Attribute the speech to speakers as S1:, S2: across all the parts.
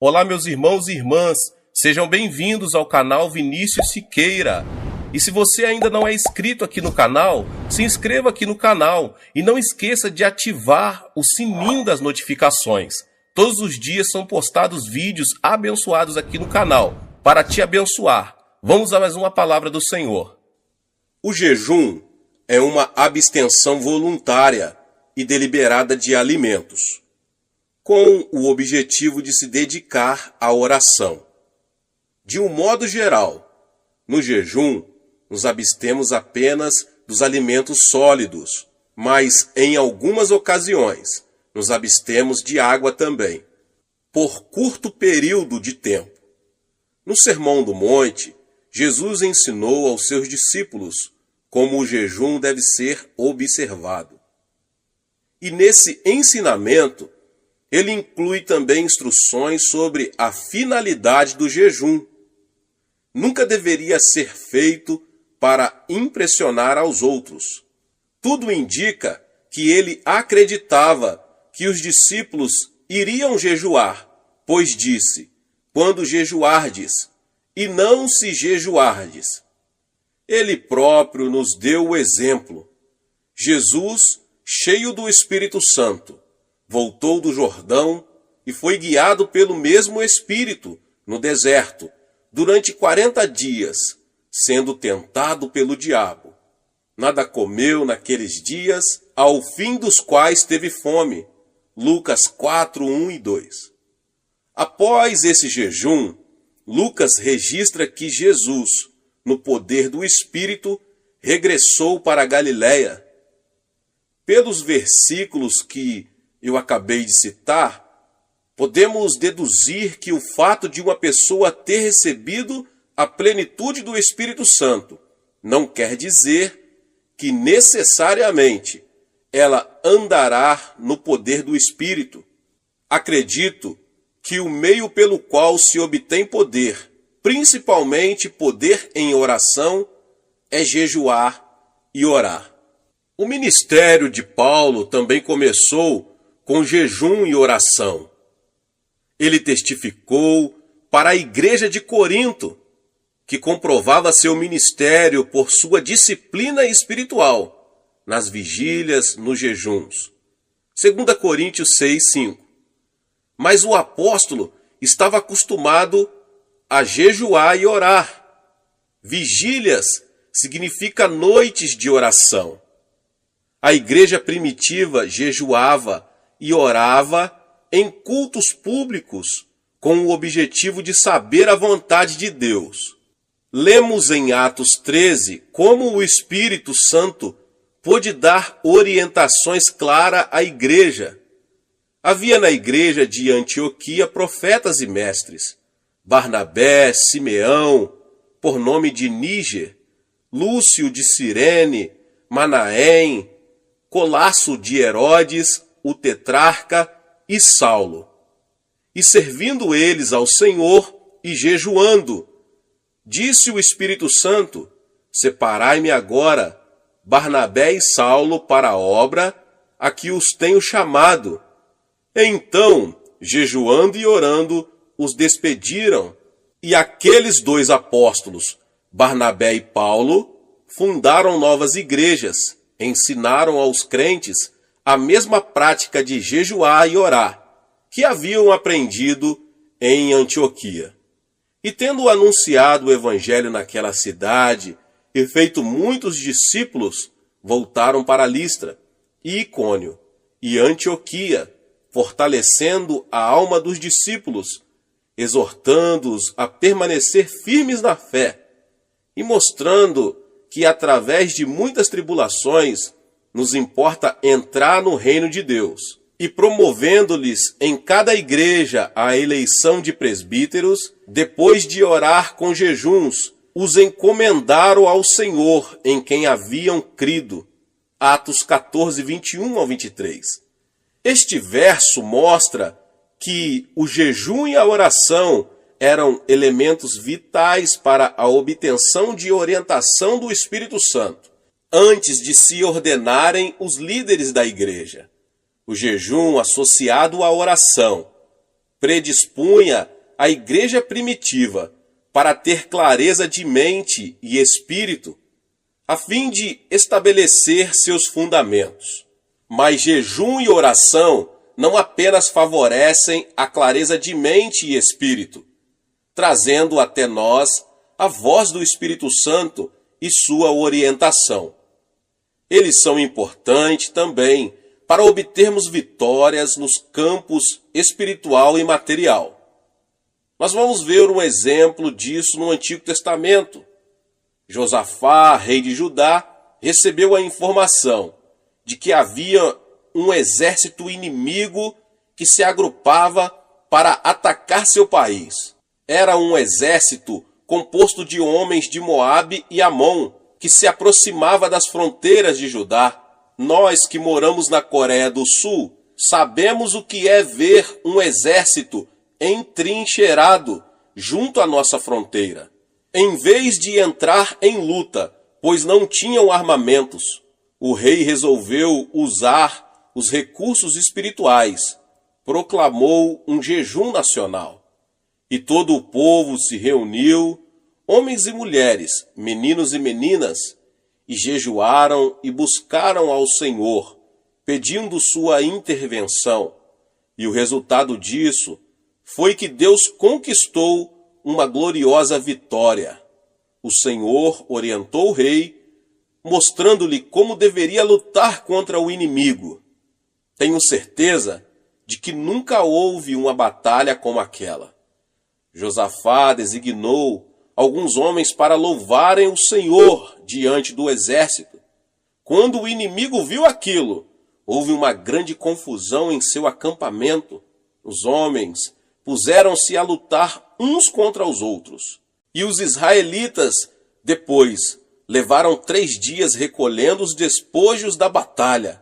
S1: Olá, meus irmãos e irmãs, sejam bem-vindos ao canal Vinícius Siqueira. E se você ainda não é inscrito aqui no canal, se inscreva aqui no canal e não esqueça de ativar o sininho das notificações. Todos os dias são postados vídeos abençoados aqui no canal, para te abençoar. Vamos a mais uma palavra do Senhor. O jejum é uma abstenção voluntária e deliberada de alimentos, com o objetivo de se dedicar à oração. De um modo geral, no jejum, nos abstemos apenas dos alimentos sólidos, mas em algumas ocasiões nos abstemos de água também, por curto período de tempo. No Sermão do Monte, Jesus ensinou aos seus discípulos como o jejum deve ser observado. E nesse ensinamento, ele inclui também instruções sobre a finalidade do jejum. Nunca deveria ser feito para impressionar aos outros. Tudo indica que ele acreditava que os discípulos iriam jejuar, pois disse: quando jejuardes, e não se jejuardes. Ele próprio nos deu o exemplo. Jesus, cheio do Espírito Santo, voltou do Jordão e foi guiado pelo mesmo Espírito no deserto durante 40 dias, sendo tentado pelo diabo. Nada comeu naqueles dias, ao fim dos quais teve fome. Lucas 4, 1 e 2. Após esse jejum, Lucas registra que Jesus, no poder do Espírito, regressou para a Galiléia. Pelos versículos que eu acabei de citar, podemos deduzir que o fato de uma pessoa ter recebido a plenitude do Espírito Santo não quer dizer que necessariamente ela andará no poder do Espírito. Acredito que o meio pelo qual se obtém poder, principalmente poder em oração, é jejuar e orar. O ministério de Paulo também começou com jejum e oração. Ele testificou para a igreja de Corinto, que comprovava seu ministério por sua disciplina espiritual, nas vigílias, nos jejuns. 2 Coríntios 6, 5. Mas o apóstolo estava acostumado a jejuar e orar. Vigílias significa noites de oração. A igreja primitiva jejuava e orava em cultos públicos com o objetivo de saber a vontade de Deus. Lemos em Atos 13 como o Espírito Santo pôde dar orientações claras à igreja. Havia na igreja de Antioquia profetas e mestres: Barnabé, Simeão, por nome de Níger, Lúcio de Cirene, Manaém, Colasso de Herodes, o tetrarca, e Saulo. E servindo eles ao Senhor e jejuando, disse o Espírito Santo: separai-me agora Barnabé e Saulo para a obra a que os tenho chamado. Então, jejuando e orando, os despediram, e aqueles dois apóstolos, Barnabé e Paulo, fundaram novas igrejas, ensinaram aos crentes a mesma prática de jejuar e orar, que haviam aprendido em Antioquia. E tendo anunciado o evangelho naquela cidade e feito muitos discípulos, voltaram para Listra, e Icônio, e Antioquia, fortalecendo a alma dos discípulos, exortando-os a permanecer firmes na fé, e mostrando que através de muitas tribulações nos importa entrar no reino de Deus, e promovendo-lhes em cada igreja a eleição de presbíteros, depois de orar com jejuns, os encomendaram ao Senhor em quem haviam crido. Atos 14, 21 ao 23. Este verso mostra que o jejum e a oração eram elementos vitais para a obtenção de orientação do Espírito Santo, antes de se ordenarem os líderes da igreja. O jejum associado à oração predispunha a igreja primitiva para ter clareza de mente e espírito, a fim de estabelecer seus fundamentos. Mas jejum e oração não apenas favorecem a clareza de mente e espírito, trazendo até nós a voz do Espírito Santo e sua orientação. Eles são importantes também para obtermos vitórias nos campos espiritual e material. Nós vamos ver um exemplo disso no Antigo Testamento. Josafá, rei de Judá, recebeu a informação de que havia um exército inimigo que se agrupava para atacar seu país. Era um exército composto de homens de Moabe e Amon, que se aproximava das fronteiras de Judá. Nós que moramos na Coreia do Sul, sabemos o que é ver um exército entrincheirado junto à nossa fronteira. Em vez de entrar em luta, pois não tinham armamentos, o rei resolveu usar os recursos espirituais. Proclamou um jejum nacional. E todo o povo se reuniu, homens e mulheres, meninos e meninas, e jejuaram e buscaram ao Senhor, pedindo sua intervenção. E o resultado disso foi que Deus conquistou uma gloriosa vitória. O Senhor orientou o rei, mostrando-lhe como deveria lutar contra o inimigo. Tenho certeza de que nunca houve uma batalha como aquela. Josafá designou alguns homens para louvarem o Senhor diante do exército. Quando o inimigo viu aquilo, houve uma grande confusão em seu acampamento. Os homens puseram-se a lutar uns contra os outros. E os israelitas, depois, levaram 3 dias recolhendo os despojos da batalha,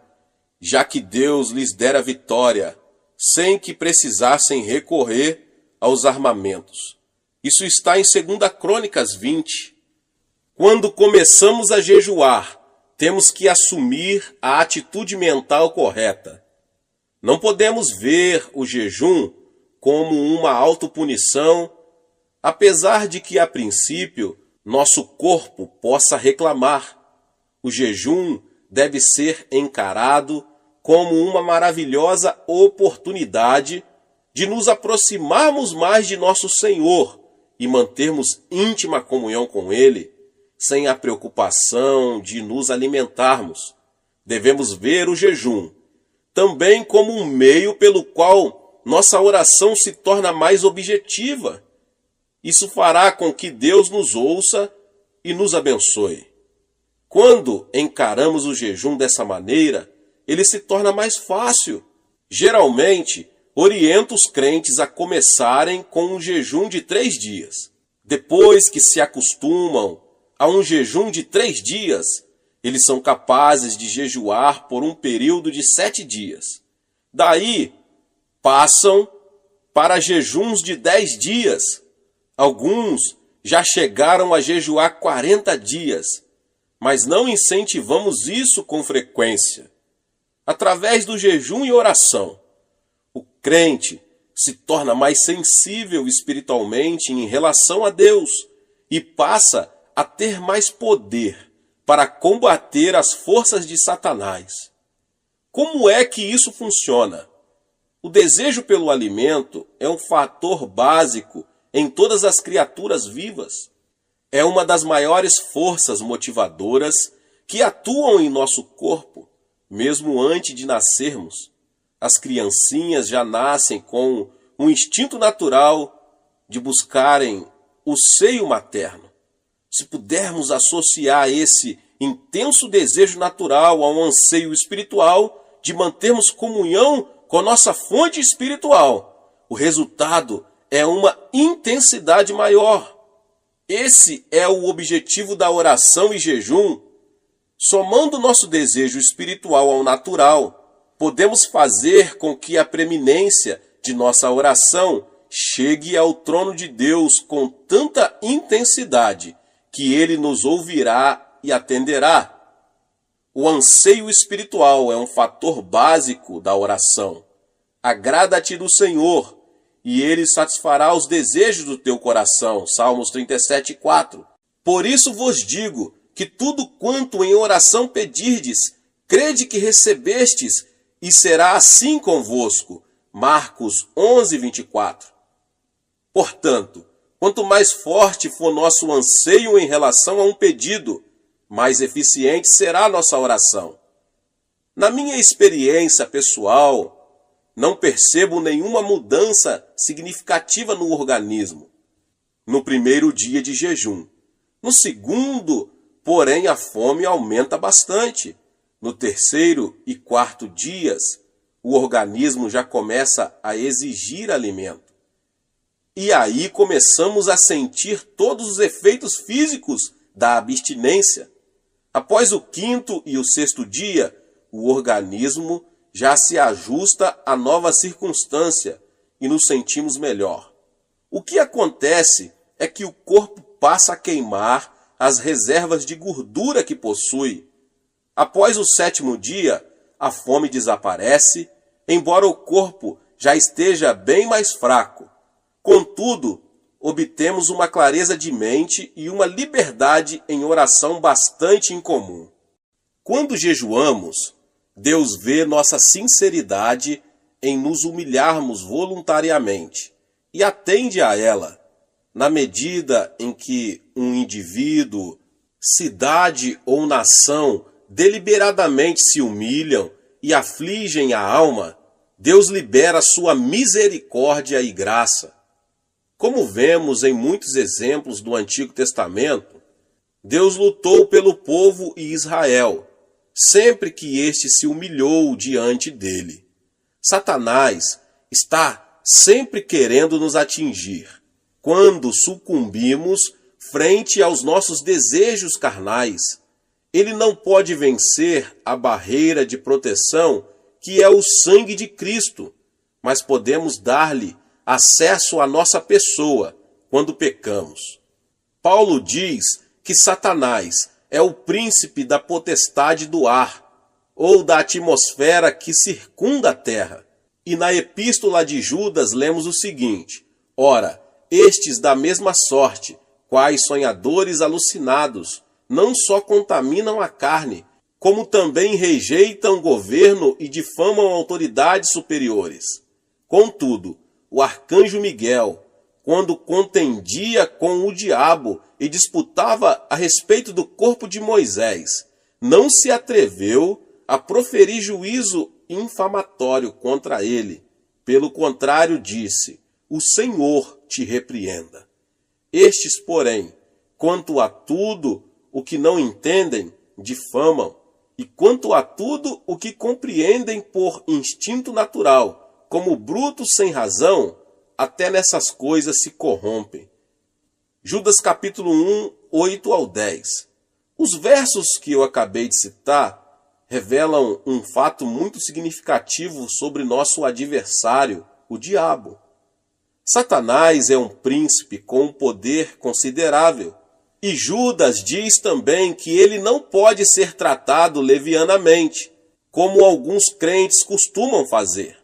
S1: já que Deus lhes dera vitória, sem que precisassem recorrer aos armamentos. Isso está em 2 Crônicas 20. Quando começamos a jejuar, temos que assumir a atitude mental correta. Não podemos ver o jejum como uma autopunição, apesar de que, a princípio, nosso corpo possa reclamar. O jejum deve ser encarado como uma maravilhosa oportunidade de nos aproximarmos mais de nosso Senhor e mantermos íntima comunhão com Ele, sem a preocupação de nos alimentarmos. Devemos ver o jejum também como um meio pelo qual nossa oração se torna mais objetiva. Isso fará com que Deus nos ouça e nos abençoe. Quando encaramos o jejum dessa maneira, ele se torna mais fácil. Geralmente, oriento os crentes a começarem com um jejum de 3 dias. Depois que se acostumam a um jejum de 3 dias, eles são capazes de jejuar por um período de 7 dias. Daí, passam para jejuns de 10 dias. Alguns já chegaram a jejuar 40 dias, mas não incentivamos isso com frequência. Através do jejum e oração, o crente se torna mais sensível espiritualmente em relação a Deus e passa a ter mais poder para combater as forças de Satanás. Como é que isso funciona? O desejo pelo alimento é um fator básico em todas as criaturas vivas. É uma das maiores forças motivadoras que atuam em nosso corpo, mesmo antes de nascermos. As criancinhas já nascem com um instinto natural de buscarem o seio materno. Se pudermos associar esse intenso desejo natural a um anseio espiritual de mantermos comunhão com nossa fonte espiritual, o resultado é uma intensidade maior. Esse é o objetivo da oração e jejum. Somando nosso desejo espiritual ao natural, podemos fazer com que a preeminência de nossa oração chegue ao trono de Deus com tanta intensidade que Ele nos ouvirá e atenderá. O anseio espiritual é um fator básico da oração. Agrada-te do Senhor e ele satisfará os desejos do teu coração. Salmos 37:4. Por isso vos digo que tudo quanto em oração pedirdes, crede que recebestes, e será assim convosco. Marcos 11:24. Portanto, quanto mais forte for nosso anseio em relação a um pedido, mais eficiente será a nossa oração. Na minha experiência pessoal, não percebo nenhuma mudança significativa no organismo no primeiro dia de jejum. No segundo, porém, a fome aumenta bastante. No terceiro e quarto dias, o organismo já começa a exigir alimento. E aí começamos a sentir todos os efeitos físicos da abstinência. Após o quinto e o sexto dia, o organismo já se ajusta à nova circunstância e nos sentimos melhor. O que acontece é que o corpo passa a queimar as reservas de gordura que possui. Após o sétimo dia, a fome desaparece, embora o corpo já esteja bem mais fraco. Contudo, obtemos uma clareza de mente e uma liberdade em oração bastante incomum. Quando jejuamos, Deus vê nossa sinceridade em nos humilharmos voluntariamente e atende a ela. Na medida em que um indivíduo, cidade ou nação deliberadamente se humilham e afligem a alma, Deus libera sua misericórdia e graça. Como vemos em muitos exemplos do Antigo Testamento, Deus lutou pelo povo e Israel, sempre que este se humilhou diante dele. Satanás está sempre querendo nos atingir. Quando sucumbimos frente aos nossos desejos carnais, ele não pode vencer a barreira de proteção que é o sangue de Cristo, mas podemos dar-lhe acesso à nossa pessoa quando pecamos. Paulo diz que Satanás é o príncipe da potestade do ar, ou da atmosfera que circunda a terra. E na epístola de Judas lemos o seguinte: ora, estes da mesma sorte, quais sonhadores alucinados, não só contaminam a carne, como também rejeitam o governo e difamam autoridades superiores. Contudo, o arcanjo Miguel, quando contendia com o diabo e disputava a respeito do corpo de Moisés, não se atreveu a proferir juízo infamatório contra ele. Pelo contrário, disse: o Senhor te repreenda. Estes, porém, quanto a tudo o que não entendem, difamam, e quanto a tudo o que compreendem por instinto natural, como brutos sem razão, até nessas coisas se corrompem. Judas capítulo 1, 8 ao 10. Os versos que eu acabei de citar revelam um fato muito significativo sobre nosso adversário, o diabo. Satanás é um príncipe com um poder considerável. E Judas diz também que ele não pode ser tratado levianamente, como alguns crentes costumam fazer.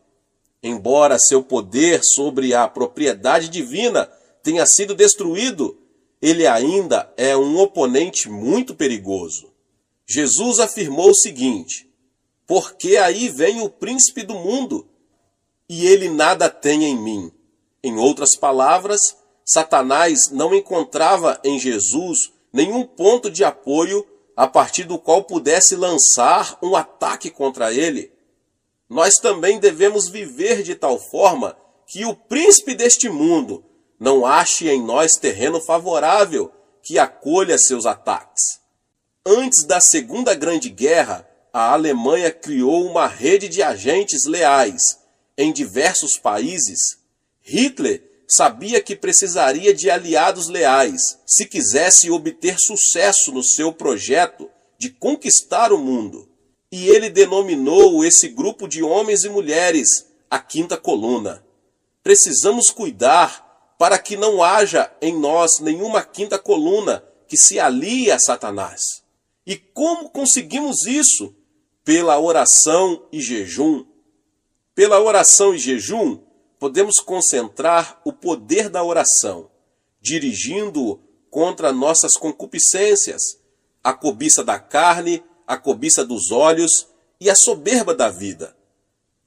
S1: Embora seu poder sobre a propriedade divina tenha sido destruído, ele ainda é um oponente muito perigoso. Jesus afirmou o seguinte: porque aí vem o príncipe do mundo, e ele nada tem em mim. Em outras palavras, Satanás não encontrava em Jesus nenhum ponto de apoio a partir do qual pudesse lançar um ataque contra ele. Nós também devemos viver de tal forma que o príncipe deste mundo não ache em nós terreno favorável que acolha seus ataques. Antes da Segunda Grande Guerra, a Alemanha criou uma rede de agentes leais em diversos países. Hitler sabia que precisaria de aliados leais se quisesse obter sucesso no seu projeto de conquistar o mundo. E ele denominou esse grupo de homens e mulheres a Quinta Coluna. Precisamos cuidar para que não haja em nós nenhuma quinta coluna que se alie a Satanás. E como conseguimos isso? Pela oração e jejum. Pela oração e jejum, podemos concentrar o poder da oração, dirigindo-o contra nossas concupiscências, a cobiça da carne, a cobiça dos olhos e a soberba da vida.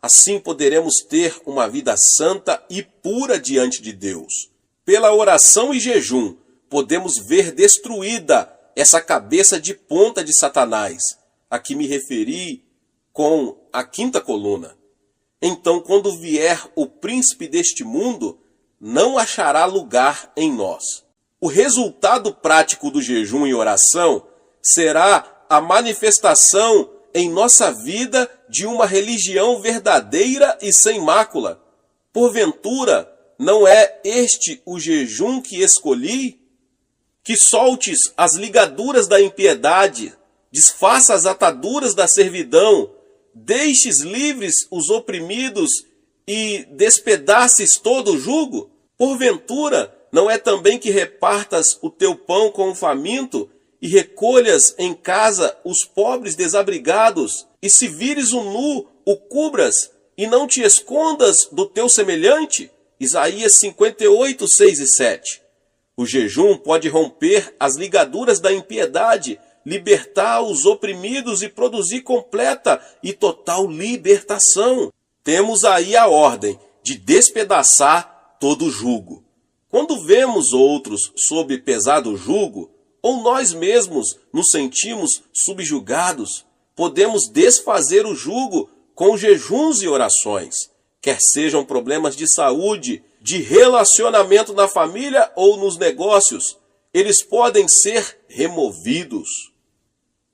S1: Assim poderemos ter uma vida santa e pura diante de Deus. Pela oração e jejum, podemos ver destruída essa cabeça de ponta de Satanás, a que me referi com a quinta coluna. Então, quando vier o príncipe deste mundo, não achará lugar em nós. O resultado prático do jejum e oração será a manifestação em nossa vida de uma religião verdadeira e sem mácula. Porventura, não é este o jejum que escolhi? Que soltes as ligaduras da impiedade, desfaça as ataduras da servidão, deixes livres os oprimidos e despedaces todo o jugo? Porventura, não é também que repartas o teu pão com o faminto e recolhas em casa os pobres desabrigados, e se vires o nu, o cubras, e não te escondas do teu semelhante? Isaías 58, 6 e 7. O jejum pode romper as ligaduras da impiedade, libertar os oprimidos e produzir completa e total libertação. Temos aí a ordem de despedaçar todo o jugo. Quando vemos outros sob pesado jugo, ou nós mesmos nos sentimos subjugados, podemos desfazer o jugo com jejuns e orações, quer sejam problemas de saúde, de relacionamento na família ou nos negócios, eles podem ser removidos.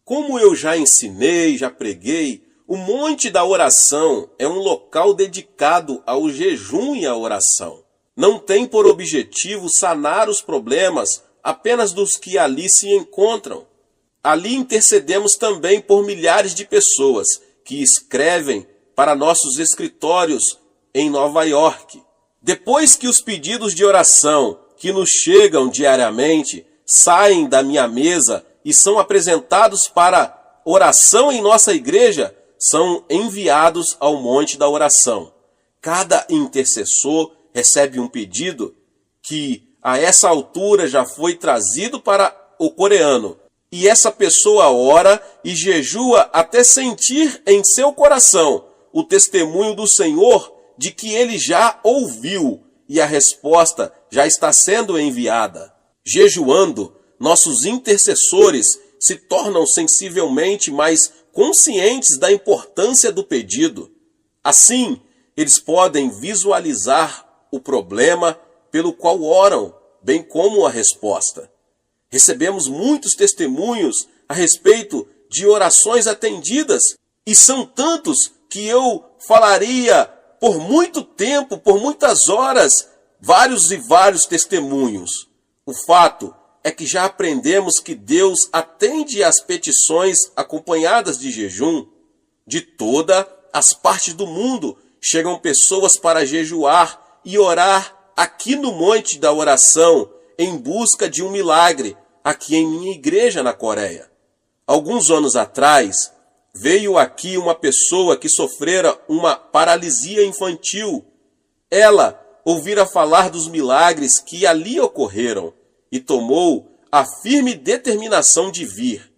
S1: Como eu já ensinei, já preguei, o Monte da Oração é um local dedicado ao jejum e à oração. Não tem por objetivo sanar os problemas apenas dos que ali se encontram. Ali intercedemos também por milhares de pessoas que escrevem para nossos escritórios em Nova York. Depois que os pedidos de oração que nos chegam diariamente saem da minha mesa e são apresentados para oração em nossa igreja, são enviados ao Monte da Oração. Cada intercessor recebe um pedido que a essa altura já foi trazido para o coreano. E essa pessoa ora e jejua até sentir em seu coração o testemunho do Senhor de que ele já ouviu e a resposta já está sendo enviada. Jejuando, nossos intercessores se tornam sensivelmente mais conscientes da importância do pedido. Assim, eles podem visualizar o problema pelo qual oram, bem como a resposta. Recebemos muitos testemunhos a respeito de orações atendidas, e são tantos que eu falaria por muito tempo, por muitas horas, vários e vários testemunhos. O fato é que já aprendemos que Deus atende às petições acompanhadas de jejum. De todas as partes do mundo chegam pessoas para jejuar e orar aqui no Monte da Oração em busca de um milagre, aqui em minha igreja na Coreia. Alguns anos atrás, veio aqui uma pessoa que sofrera uma paralisia infantil. Ela ouvira falar dos milagres que ali ocorreram e tomou a firme determinação de vir,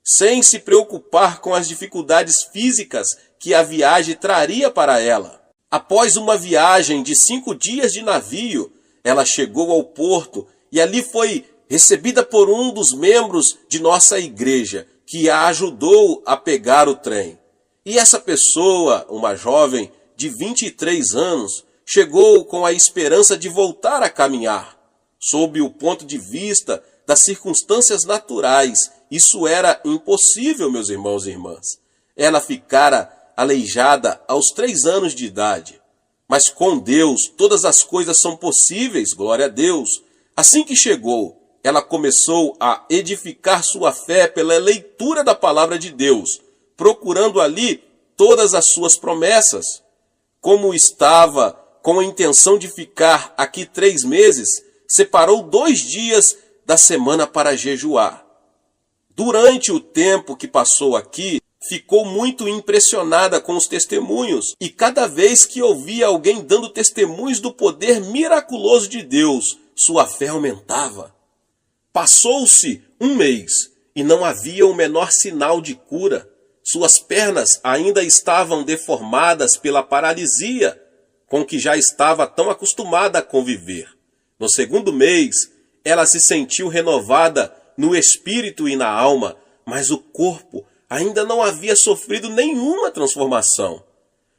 S1: sem se preocupar com as dificuldades físicas que a viagem traria para ela. Após uma viagem de 5 dias de navio, ela chegou ao porto e ali foi recebida por um dos membros de nossa igreja, que a ajudou a pegar o trem. E essa pessoa, uma jovem de 23 anos, chegou com a esperança de voltar a caminhar. Sob o ponto de vista das circunstâncias naturais, isso era impossível, meus irmãos e irmãs. Ela ficara aleijada aos 3 anos de idade. Mas com Deus, todas as coisas são possíveis, glória a Deus. Assim que chegou, ela começou a edificar sua fé pela leitura da palavra de Deus, procurando ali todas as suas promessas. Como estava com a intenção de ficar aqui 3 meses, separou 2 dias da semana para jejuar. Durante o tempo que passou aqui, ficou muito impressionada com os testemunhos e cada vez que ouvia alguém dando testemunhos do poder miraculoso de Deus, sua fé aumentava. Passou-se um mês e não havia o menor sinal de cura. Suas pernas ainda estavam deformadas pela paralisia, com que já estava tão acostumada a conviver. No segundo mês, ela se sentiu renovada no espírito e na alma, mas o corpo ainda não havia sofrido nenhuma transformação.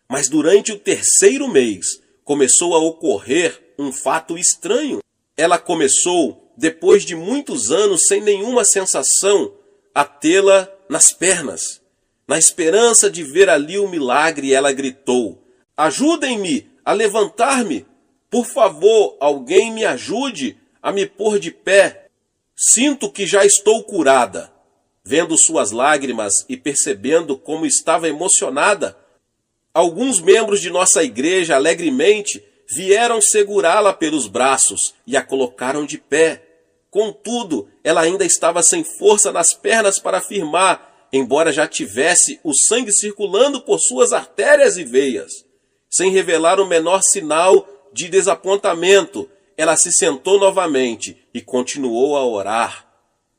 S1: Mas durante o terceiro mês, começou a ocorrer um fato estranho. Ela começou, depois de muitos anos sem nenhuma sensação, a tê-la nas pernas. Na esperança de ver ali o milagre, ela gritou: "Ajudem-me a levantar-me! Por favor, alguém me ajude a me pôr de pé. Sinto que já estou curada." Vendo suas lágrimas e percebendo como estava emocionada, alguns membros de nossa igreja alegremente vieram segurá-la pelos braços e a colocaram de pé. Contudo, ela ainda estava sem força nas pernas para afirmar, embora já tivesse o sangue circulando por suas artérias e veias. Sem revelar o menor sinal de desapontamento, ela se sentou novamente e continuou a orar.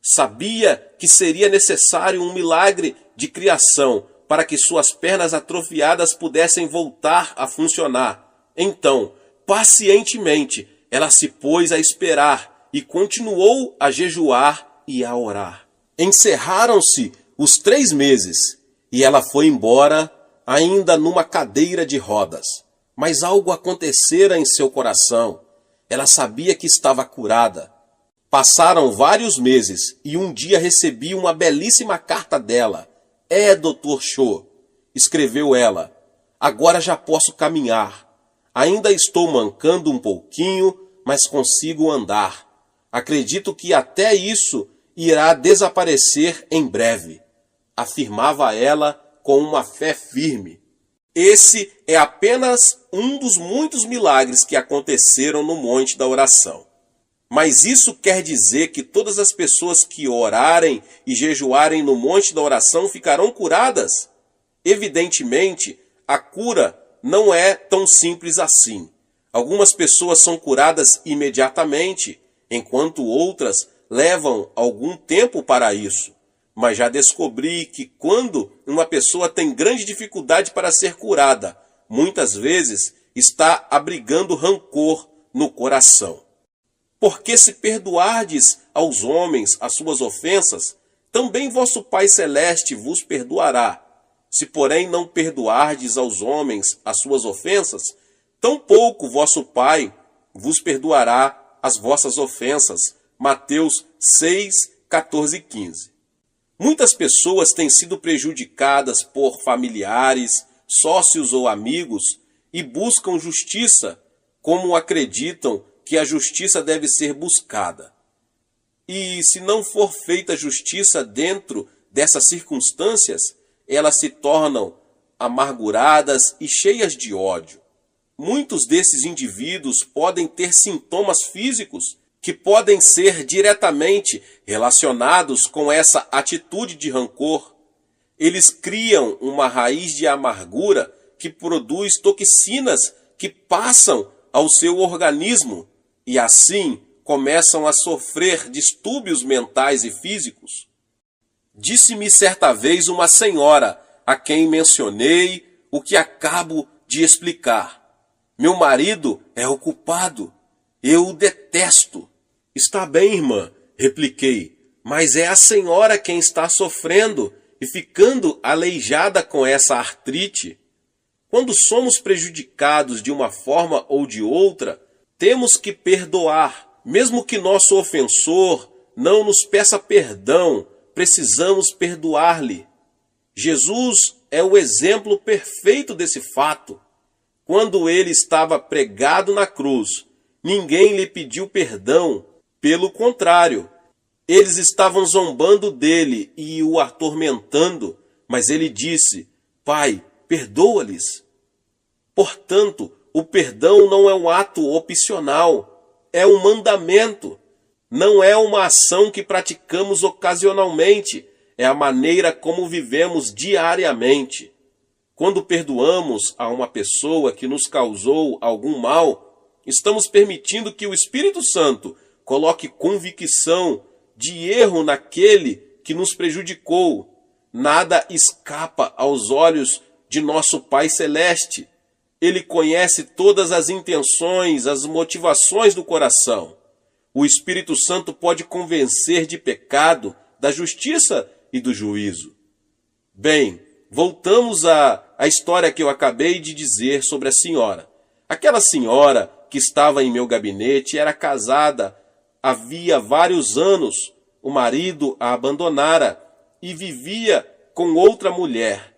S1: Sabia que seria necessário um milagre de criação para que suas pernas atrofiadas pudessem voltar a funcionar. Então, pacientemente, ela se pôs a esperar e continuou a jejuar e a orar. Encerraram-se os 3 meses e ela foi embora ainda numa cadeira de rodas. Mas algo acontecera em seu coração. Ela sabia que estava curada. Passaram vários meses e um dia recebi uma belíssima carta dela. Dr. Cho, escreveu ela, agora já posso caminhar. Ainda estou mancando um pouquinho, mas consigo andar. Acredito que até isso irá desaparecer em breve, afirmava ela com uma fé firme. Esse é apenas um dos muitos milagres que aconteceram no Monte da Oração. Mas isso quer dizer que todas as pessoas que orarem e jejuarem no Monte da Oração ficarão curadas? Evidentemente, a cura não é tão simples assim. Algumas pessoas são curadas imediatamente, enquanto outras levam algum tempo para isso. Mas já descobri que quando uma pessoa tem grande dificuldade para ser curada, muitas vezes está abrigando rancor no coração. Porque se perdoardes aos homens as suas ofensas, também vosso Pai Celeste vos perdoará. Se, porém, não perdoardes aos homens as suas ofensas, tampouco vosso Pai vos perdoará as vossas ofensas. Mateus 6, 14 e 15. Muitas pessoas têm sido prejudicadas por familiares, sócios ou amigos e buscam justiça, como acreditam que a justiça deve ser buscada. E se não for feita justiça dentro dessas circunstâncias, elas se tornam amarguradas e cheias de ódio. Muitos desses indivíduos podem ter sintomas físicos que podem ser diretamente relacionados com essa atitude de rancor. Eles criam uma raiz de amargura que produz toxinas que passam ao seu organismo e assim começam a sofrer distúrbios mentais e físicos. Disse-me certa vez uma senhora a quem mencionei o que acabo de explicar. Meu marido é o culpado. Eu o detesto. Está bem, irmã, repliquei, mas é a senhora quem está sofrendo e ficando aleijada com essa artrite. Quando somos prejudicados de uma forma ou de outra, temos que perdoar. Mesmo que nosso ofensor não nos peça perdão, precisamos perdoar-lhe. Jesus é o exemplo perfeito desse fato. Quando ele estava pregado na cruz, ninguém lhe pediu perdão. Pelo contrário, eles estavam zombando dele e o atormentando, mas ele disse: Pai, perdoa-lhes. Portanto, o perdão não é um ato opcional, é um mandamento. Não é uma ação que praticamos ocasionalmente, é a maneira como vivemos diariamente. Quando perdoamos a uma pessoa que nos causou algum mal, estamos permitindo que o Espírito Santo coloque convicção de erro naquele que nos prejudicou. Nada escapa aos olhos de nosso Pai Celeste. Ele conhece todas as intenções, as motivações do coração. O Espírito Santo pode convencer de pecado, da justiça e do juízo. Bem, voltamos à história que eu acabei de dizer sobre a senhora. Aquela senhora que estava em meu gabinete era casada havia vários anos. O marido a abandonara e vivia com outra mulher.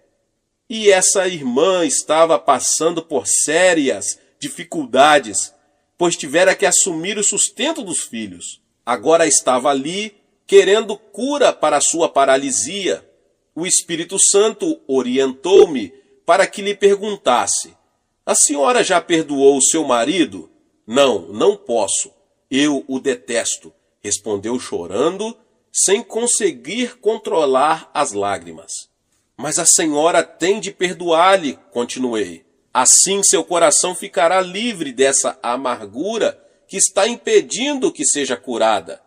S1: E essa irmã estava passando por sérias dificuldades, pois tivera que assumir o sustento dos filhos. Agora estava ali querendo cura para a sua paralisia. O Espírito Santo orientou-me para que lhe perguntasse: a senhora já perdoou o seu marido? Não, não posso. Eu o detesto, respondeu chorando, sem conseguir controlar as lágrimas. Mas a senhora tem de perdoar-lhe, continuei. Assim seu coração ficará livre dessa amargura que está impedindo que seja curada,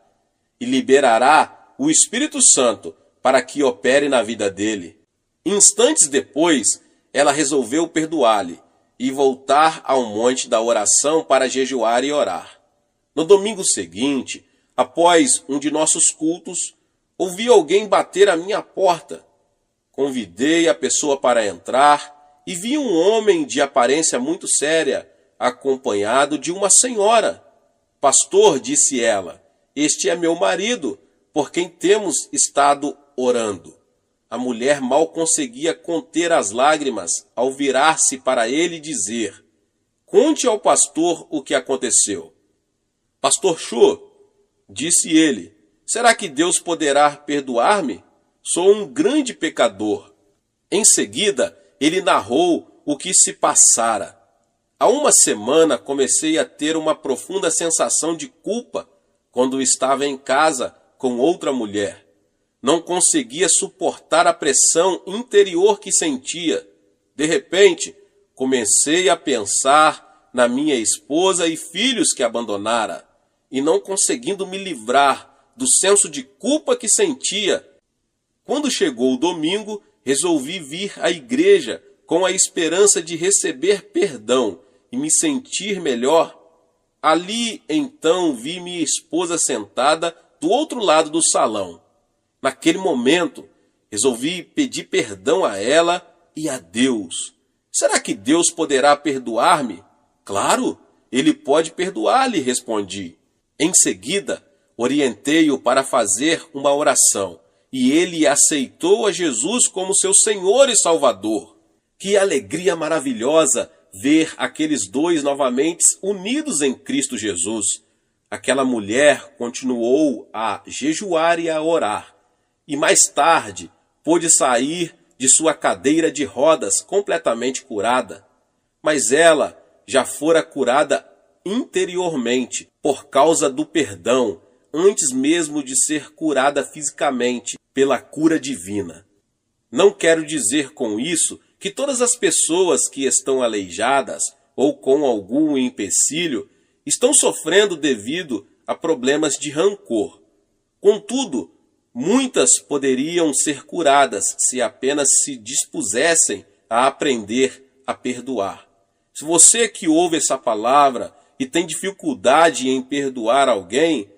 S1: e liberará o Espírito Santo para que opere na vida dele. Instantes depois, ela resolveu perdoar-lhe e voltar ao monte da oração para jejuar e orar. No domingo seguinte, após um de nossos cultos, ouvi alguém bater à minha porta. Convidei a pessoa para entrar e vi um homem de aparência muito séria, acompanhado de uma senhora. Pastor, disse ela, este é meu marido, por quem temos estado orando. A mulher mal conseguia conter as lágrimas ao virar-se para ele e dizer: conte ao pastor o que aconteceu. Pastor Chu, disse ele, será que Deus poderá perdoar-me? Sou um grande pecador. Em seguida, ele narrou o que se passara. Há uma semana comecei a ter uma profunda sensação de culpa quando estava em casa com outra mulher. Não conseguia suportar a pressão interior que sentia. De repente, comecei a pensar na minha esposa e filhos que abandonara, e não conseguindo me livrar do senso de culpa que sentia. Quando chegou o domingo, resolvi vir à igreja com a esperança de receber perdão e me sentir melhor. Ali, então, vi minha esposa sentada do outro lado do salão. Naquele momento, resolvi pedir perdão a ela e a Deus. Será que Deus poderá perdoar-me? Claro, Ele pode perdoar-lhe, respondi. Em seguida, orientei-o para fazer uma oração, e ele aceitou a Jesus como seu Senhor e Salvador. Que alegria maravilhosa ver aqueles dois novamente unidos em Cristo Jesus. Aquela mulher continuou a jejuar e a orar, e mais tarde pôde sair de sua cadeira de rodas completamente curada. Mas ela já fora curada interiormente por causa do perdão, antes mesmo de ser curada fisicamente pela cura divina. Não quero dizer com isso que todas as pessoas que estão aleijadas ou com algum empecilho estão sofrendo devido a problemas de rancor. Contudo, muitas poderiam ser curadas se apenas se dispusessem a aprender a perdoar. Se você que ouve essa palavra e tem dificuldade em perdoar alguém,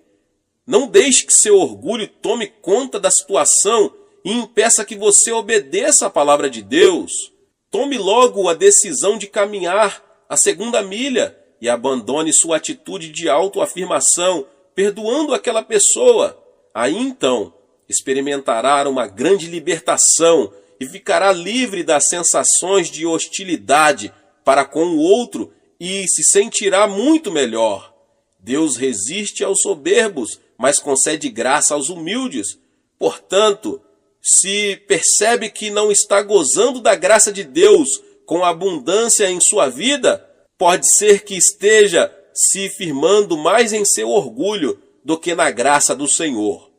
S1: não deixe que seu orgulho tome conta da situação e impeça que você obedeça a palavra de Deus. Tome logo a decisão de caminhar a segunda milha e abandone sua atitude de autoafirmação, perdoando aquela pessoa. Aí então experimentará uma grande libertação e ficará livre das sensações de hostilidade para com o outro e se sentirá muito melhor. Deus resiste aos soberbos, mas concede graça aos humildes. Portanto, se percebe que não está gozando da graça de Deus com abundância em sua vida, pode ser que esteja se firmando mais em seu orgulho do que na graça do Senhor.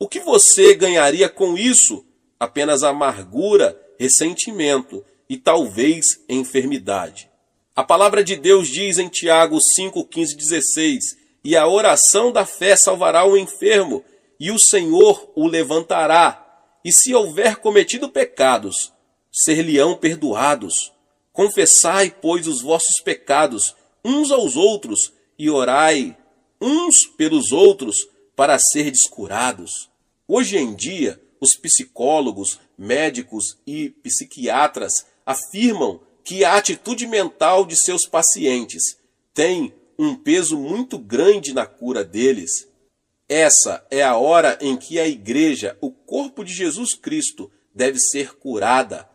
S1: O que você ganharia com isso? Apenas amargura, ressentimento e talvez enfermidade. A palavra de Deus diz em Tiago 5, 15, 16: e a oração da fé salvará o enfermo, e o Senhor o levantará. E se houver cometido pecados, ser-lhe-ão perdoados. Confessai, pois, os vossos pecados uns aos outros, e orai uns pelos outros, para serdes curados. Hoje em dia, os psicólogos, médicos e psiquiatras afirmam que a atitude mental de seus pacientes tem um peso muito grande na cura deles. Essa é a hora em que a igreja, o corpo de Jesus Cristo, deve ser curada.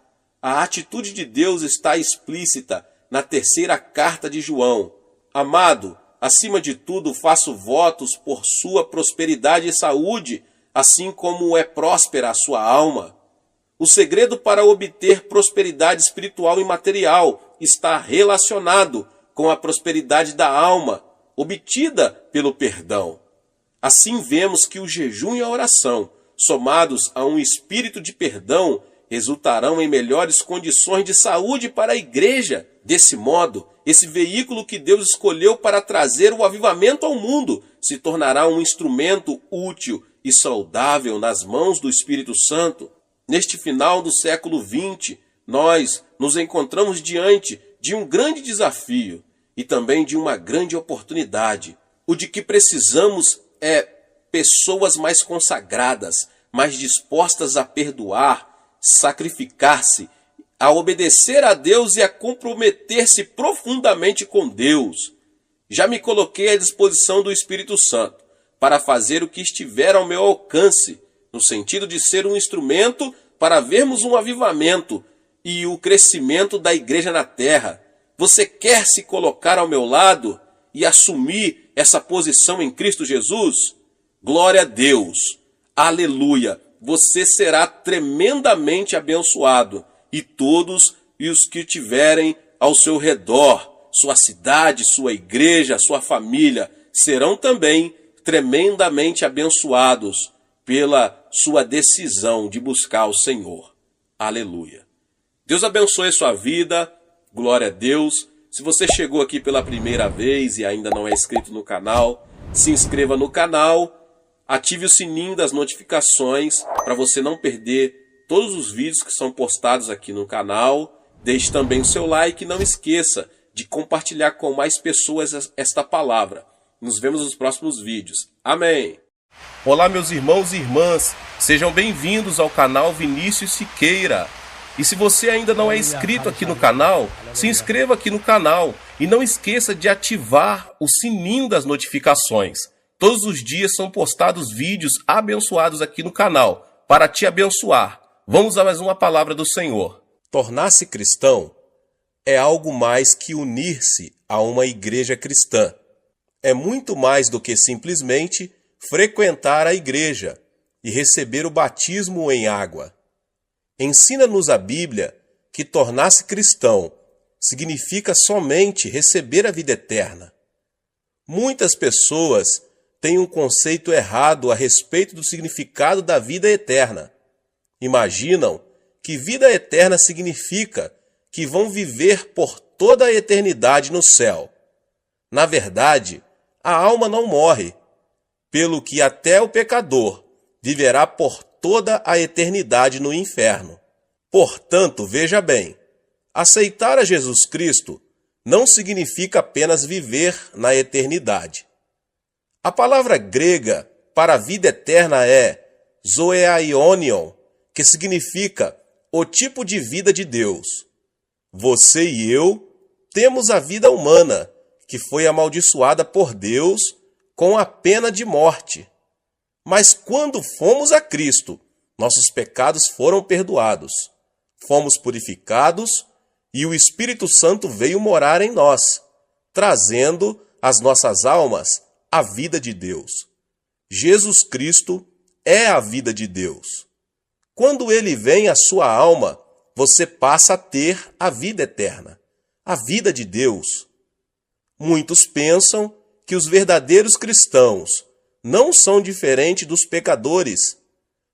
S1: A atitude de Deus está explícita na terceira carta de João. Amado, acima de tudo faço votos por sua prosperidade e saúde, assim como é próspera a sua alma. O segredo para obter prosperidade espiritual e material está relacionado com a prosperidade da alma, obtida pelo perdão. Assim vemos que o jejum e a oração, somados a um espírito de perdão, resultarão em melhores condições de saúde para a igreja. Desse modo, esse veículo que Deus escolheu para trazer o avivamento ao mundo se tornará um instrumento útil e saudável nas mãos do Espírito Santo. Neste final do século XX, nós nos encontramos diante de um grande desafio e também de uma grande oportunidade. O de que precisamos é pessoas mais consagradas, mais dispostas a perdoar, sacrificar-se, a obedecer a Deus e a comprometer-se profundamente com Deus. Já me coloquei à disposição do Espírito Santo para fazer o que estiver ao meu alcance, no sentido de ser um instrumento para vermos um avivamento e o crescimento da igreja na terra. Você quer se colocar ao meu lado e assumir essa posição em Cristo Jesus? Glória a Deus! Aleluia! Você será tremendamente abençoado, e todos os que tiverem ao seu redor, sua cidade, sua igreja, sua família, serão também tremendamente abençoados pela sua decisão de buscar o Senhor. Aleluia. Deus abençoe a sua vida. Glória a Deus. Se você chegou aqui pela primeira vez e ainda não é inscrito no canal, se inscreva no canal, ative o sininho das notificações para você não perder todos os vídeos que são postados aqui no canal. Deixe também o seu like e não esqueça de compartilhar com mais pessoas esta palavra. Nos vemos nos próximos vídeos. Amém. Olá, meus irmãos e irmãs. Sejam bem-vindos ao canal Vinícius Siqueira. E se você ainda não é inscrito aqui no canal, se inscreva aqui no canal e não esqueça de ativar o sininho das notificações. Todos os dias são postados vídeos abençoados aqui no canal para te abençoar. Vamos a mais uma palavra do Senhor. Tornar-se cristão é algo mais que unir-se a uma igreja cristã. É muito mais do que simplesmente frequentar a igreja e receber o batismo em água. Ensina-nos a Bíblia que tornar-se cristão significa somente receber a vida eterna. Muitas pessoas têm um conceito errado a respeito do significado da vida eterna. Imaginam que vida eterna significa que vão viver por toda a eternidade no céu. Na verdade, a alma não morre, pelo que até o pecador viverá por toda a eternidade no inferno. Portanto, veja bem, aceitar a Jesus Cristo não significa apenas viver na eternidade. A palavra grega para a vida eterna é zoeaionion, que significa o tipo de vida de Deus. Você e eu temos a vida humana, que foi amaldiçoada por Deus com a pena de morte. Mas quando fomos a Cristo, nossos pecados foram perdoados, fomos purificados e o Espírito Santo veio morar em nós, trazendo às nossas almas a vida de Deus. Jesus Cristo é a vida de Deus. Quando ele vem à sua alma, você passa a ter a vida eterna, a vida de Deus. Muitos pensam que os verdadeiros cristãos não são diferentes dos pecadores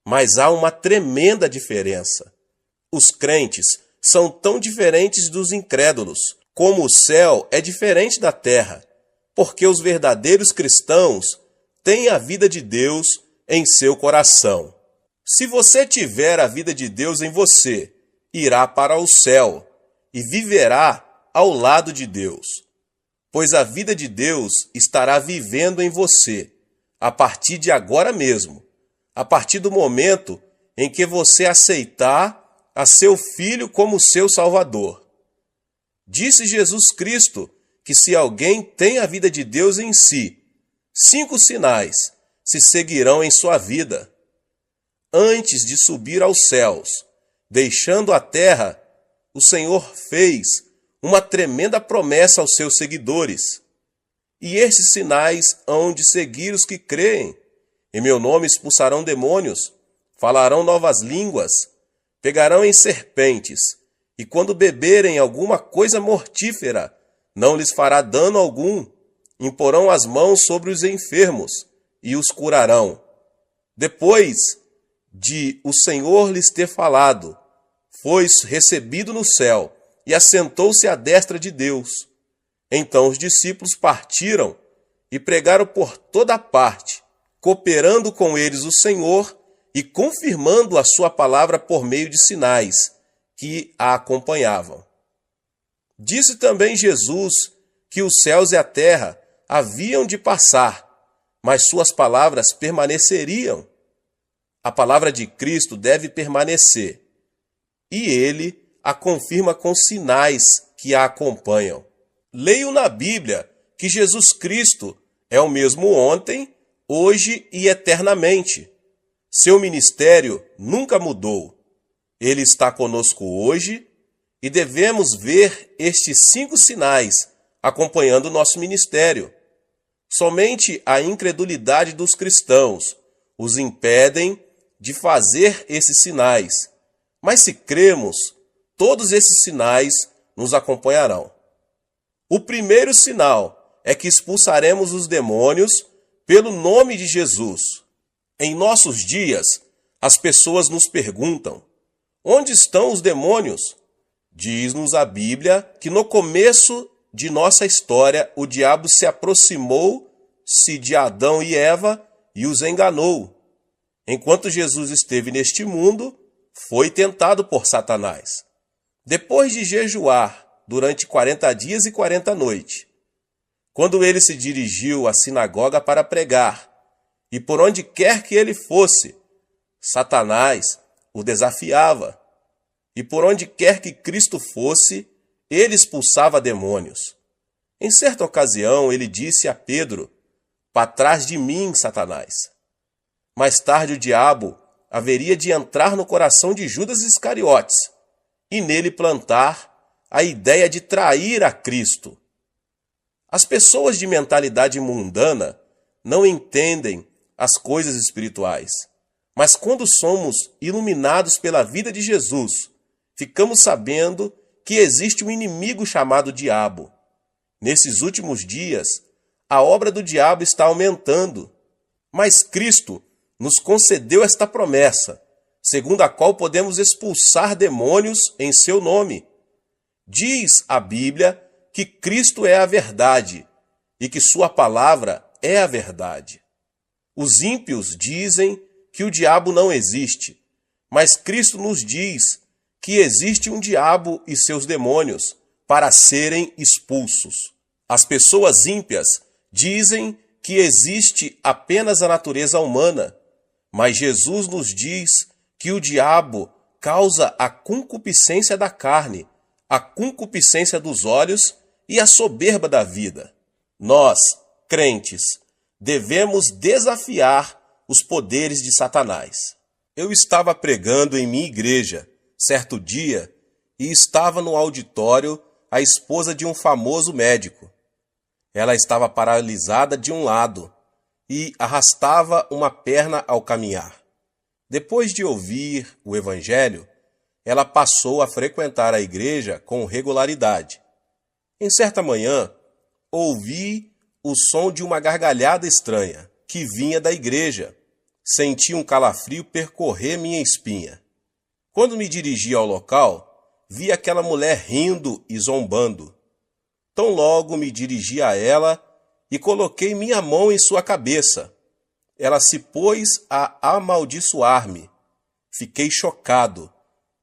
S1: Mas há uma tremenda diferença. Os crentes são tão diferentes dos incrédulos, como o céu é diferente da terra, porque os verdadeiros cristãos têm a vida de Deus em seu coração. Se você tiver a vida de Deus em você, irá para o céu e viverá ao lado de Deus, pois a vida de Deus estará vivendo em você a partir de agora mesmo, a partir do momento em que você aceitar a seu Filho como seu Salvador. Disse Jesus Cristo que se alguém tem a vida de Deus em si, 5 sinais se seguirão em sua vida. Antes de subir aos céus, deixando a terra, o Senhor fez uma tremenda promessa aos seus seguidores. E esses sinais hão de seguir os que creem. Em meu nome expulsarão demônios, falarão novas línguas, pegarão em serpentes, e quando beberem alguma coisa mortífera, não lhes fará dano algum. Imporão as mãos sobre os enfermos e os curarão. Depois de o Senhor lhes ter falado, foi recebido no céu e assentou-se à destra de Deus. Então os discípulos partiram e pregaram por toda parte, cooperando com eles o Senhor e confirmando a sua palavra por meio de sinais que a acompanhavam. Disse também Jesus que os céus e a terra haviam de passar, mas suas palavras permaneceriam. A palavra de Cristo deve permanecer, e ele a confirma com sinais que a acompanham. Leio na Bíblia que Jesus Cristo é o mesmo ontem, hoje e eternamente. Seu ministério nunca mudou. Ele está conosco hoje e devemos ver estes 5 sinais acompanhando o nosso ministério. Somente a incredulidade dos cristãos os impedem de fazer esses sinais. Mas se cremos, todos esses sinais nos acompanharão. O primeiro sinal é que expulsaremos os demônios pelo nome de Jesus. Em nossos dias, as pessoas nos perguntam: onde estão os demônios? Diz-nos a Bíblia que no começo de nossa história o diabo se aproximou-se de Adão e Eva e os enganou. Enquanto Jesus esteve neste mundo, foi tentado por Satanás. Depois de jejuar durante 40 dias e 40 noites, quando ele se dirigiu à sinagoga para pregar, e por onde quer que ele fosse, Satanás o desafiava. E por onde quer que Cristo fosse, ele expulsava demônios. Em certa ocasião, ele disse a Pedro: "Para trás de mim, Satanás." Mais tarde, o diabo haveria de entrar no coração de Judas Iscariotes e nele plantar a ideia de trair a Cristo. As pessoas de mentalidade mundana não entendem as coisas espirituais, mas quando somos iluminados pela vida de Jesus, ficamos sabendo que existe um inimigo chamado diabo. Nesses últimos dias, a obra do diabo está aumentando, mas Cristo nos concedeu esta promessa, segundo a qual podemos expulsar demônios em seu nome. Diz a Bíblia que Cristo é a verdade e que sua palavra é a verdade. Os ímpios dizem que o diabo não existe, mas Cristo nos diz que existe um diabo e seus demônios para serem expulsos. As pessoas ímpias dizem que existe apenas a natureza humana, mas Jesus nos diz que o diabo causa a concupiscência da carne, a concupiscência dos olhos e a soberba da vida. Nós, crentes, devemos desafiar os poderes de Satanás. Eu estava pregando em minha igreja certo dia e estava no auditório a esposa de um famoso médico. Ela estava paralisada de um lado e arrastava uma perna ao caminhar. Depois de ouvir o evangelho, ela passou a frequentar a igreja com regularidade. Em certa manhã, ouvi o som de uma gargalhada estranha que vinha da igreja. senti um calafrio percorrer minha espinha. Quando me dirigi ao local, vi aquela mulher rindo e zombando. Tão logo me dirigi a ela e coloquei minha mão em sua cabeça. Ela se pôs a amaldiçoar-me. Fiquei chocado,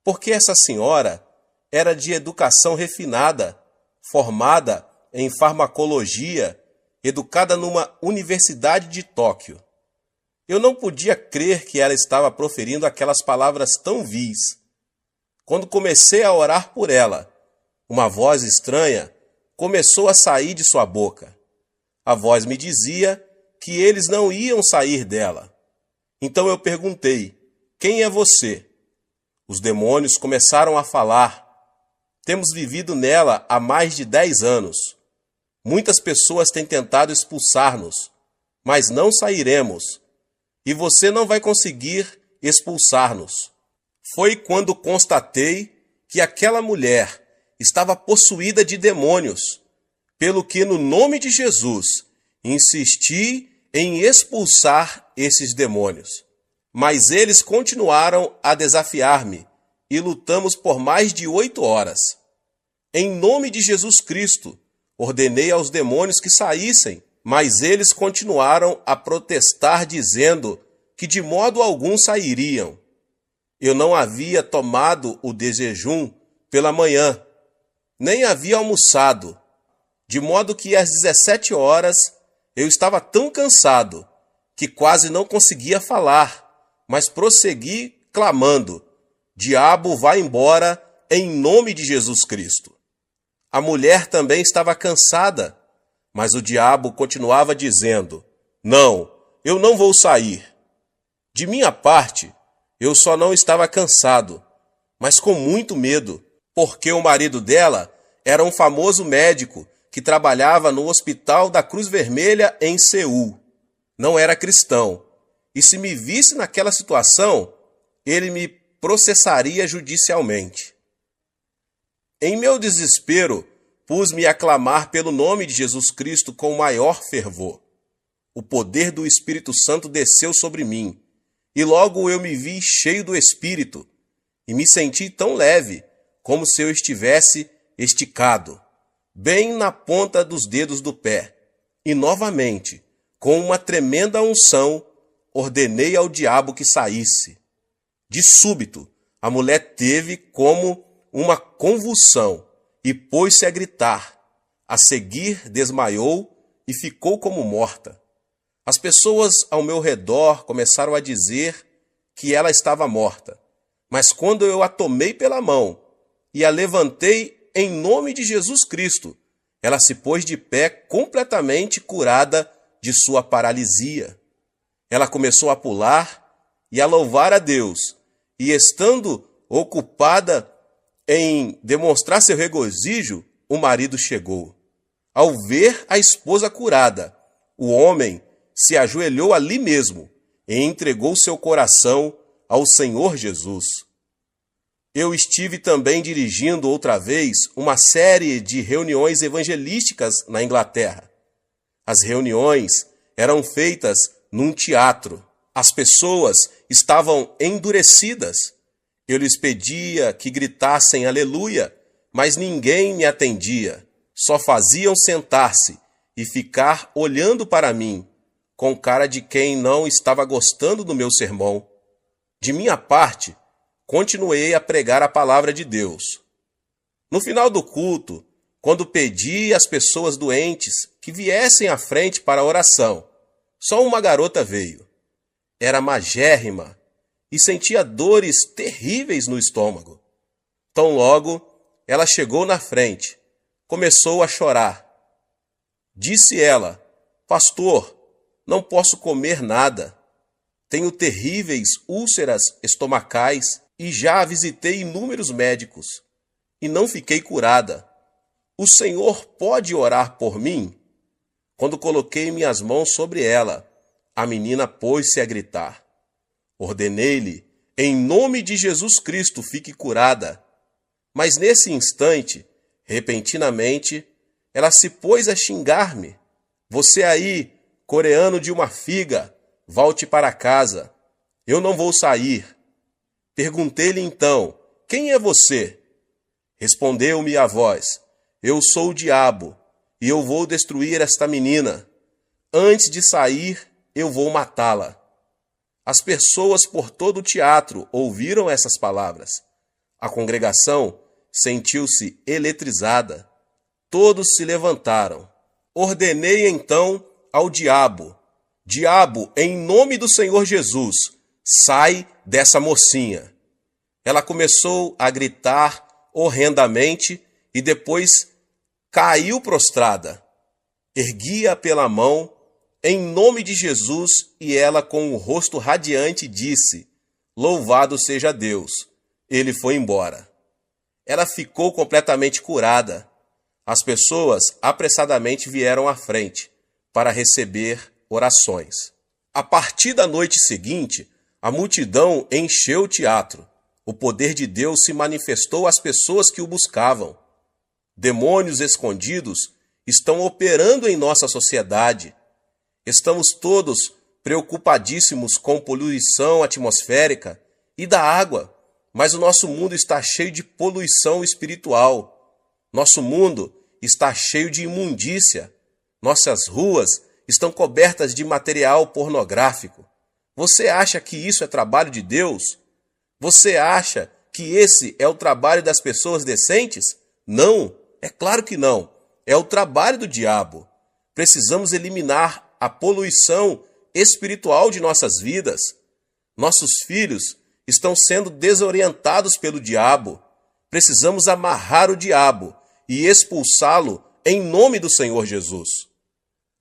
S1: porque essa senhora era de educação refinada, formada em farmacologia, educada numa universidade de Tóquio. Eu não podia crer que ela estava proferindo aquelas palavras tão vis. Quando comecei a orar por ela, uma voz estranha começou a sair de sua boca. A voz me dizia que eles não iam sair dela. Então eu perguntei: quem é você? Os demônios começaram a falar: temos vivido nela há mais de 10 anos. Muitas pessoas têm tentado expulsar-nos, mas não sairemos. E você não vai conseguir expulsar-nos. Foi quando constatei que aquela mulher estava possuída de demônios, pelo que, no nome de Jesus, insisti em expulsar esses demônios. Mas eles continuaram a desafiar-me e lutamos por mais de 8 horas. Em nome de Jesus Cristo, ordenei aos demônios que saíssem, mas eles continuaram a protestar, dizendo que de modo algum sairiam. Eu não havia tomado o desjejum pela manhã, nem havia almoçado, de modo que às 17 horas eu estava tão cansado que quase não conseguia falar, mas prossegui clamando: diabo, vá embora em nome de Jesus Cristo. A mulher também estava cansada, mas o diabo continuava dizendo: não, eu não vou sair. De minha parte, eu só não estava cansado, mas com muito medo, porque o marido dela era um famoso médico que trabalhava no Hospital da Cruz Vermelha em Seul. Não era cristão, e se me visse naquela situação, ele me processaria judicialmente. Em meu desespero, pus-me a clamar pelo nome de Jesus Cristo com maior fervor. O poder do Espírito Santo desceu sobre mim, e logo eu me vi cheio do Espírito, e me senti tão leve, como se eu estivesse esticado, bem na ponta dos dedos do pé. E novamente, com uma tremenda unção, ordenei ao diabo que saísse. De súbito, a mulher teve como uma convulsão e pôs-se a gritar. A seguir, desmaiou e ficou como morta. As pessoas ao meu redor começaram a dizer que ela estava morta. Mas quando eu a tomei pela mão e a levantei em nome de Jesus Cristo, ela se pôs de pé completamente curada de sua paralisia. Ela começou a pular e a louvar a Deus, e estando ocupada em demonstrar seu regozijo, o marido chegou. Ao ver a esposa curada, o homem se ajoelhou ali mesmo e entregou seu coração ao Senhor Jesus. Eu estive também dirigindo outra vez uma série de reuniões evangelísticas na Inglaterra. As reuniões eram feitas num teatro. As pessoas estavam endurecidas. Eu lhes pedia que gritassem aleluia, mas ninguém me atendia. Só faziam sentar-se e ficar olhando para mim, com cara de quem não estava gostando do meu sermão. De minha parte, continuei a pregar a palavra de Deus. No final do culto, quando pedi às pessoas doentes que viessem à frente para a oração, só uma garota veio. Era magérrima e sentia dores terríveis no estômago. Tão logo, ela chegou na frente, começou a chorar. Disse ela: pastor, não posso comer nada. Tenho terríveis úlceras estomacais e já visitei inúmeros médicos e não fiquei curada. O Senhor pode orar por mim? Quando coloquei minhas mãos sobre ela, a menina pôs-se a gritar. Ordenei-lhe: em nome de Jesus Cristo, fique curada. Mas nesse instante, repentinamente, ela se pôs a xingar-me. Você aí, coreano de uma figa, volte para casa. Eu não vou sair. Perguntei-lhe então, quem é você? Respondeu-me a voz, eu sou o diabo, e eu vou destruir esta menina. Antes de sair, eu vou matá-la. As pessoas por todo o teatro ouviram essas palavras. A congregação sentiu-se eletrizada. Todos se levantaram. Ordenei então ao diabo, diabo, em nome do Senhor Jesus, sai dessa mocinha. Ela começou a gritar horrendamente e depois caiu prostrada. Ergui-a pela mão, em nome de Jesus, e ela com o rosto radiante disse, louvado seja Deus. Ele foi embora. Ela ficou completamente curada. As pessoas apressadamente vieram à frente para receber orações. A partir da noite seguinte, a multidão encheu o teatro. O poder de Deus se manifestou às pessoas que o buscavam. Demônios escondidos estão operando em nossa sociedade. Estamos todos preocupadíssimos com poluição atmosférica e da água, mas o nosso mundo está cheio de poluição espiritual. Nosso mundo está cheio de imundícia. Nossas ruas estão cobertas de material pornográfico. Você acha que isso é trabalho de Deus? Você acha que esse é o trabalho das pessoas decentes? Não, é claro que não. É o trabalho do diabo. Precisamos eliminar a poluição espiritual de nossas vidas. Nossos filhos estão sendo desorientados pelo diabo. Precisamos amarrar o diabo e expulsá-lo em nome do Senhor Jesus.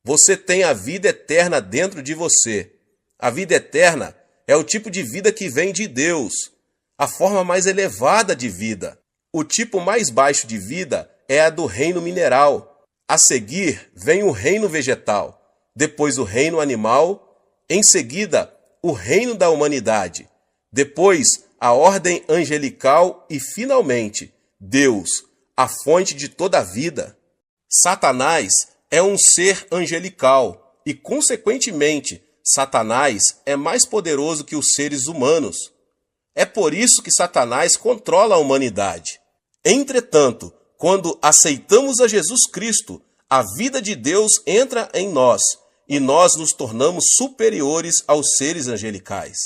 S1: Você tem a vida eterna dentro de você. A vida eterna é o tipo de vida que vem de Deus, a forma mais elevada de vida. O tipo mais baixo de vida é a do reino mineral. A seguir vem o reino vegetal, depois o reino animal, em seguida o reino da humanidade, depois a ordem angelical e, finalmente, Deus, a fonte de toda a vida. Satanás é um ser angelical e, consequentemente, Satanás é mais poderoso que os seres humanos. É por isso que Satanás controla a humanidade. Entretanto, quando aceitamos a Jesus Cristo, a vida de Deus entra em nós e nós nos tornamos superiores aos seres angelicais.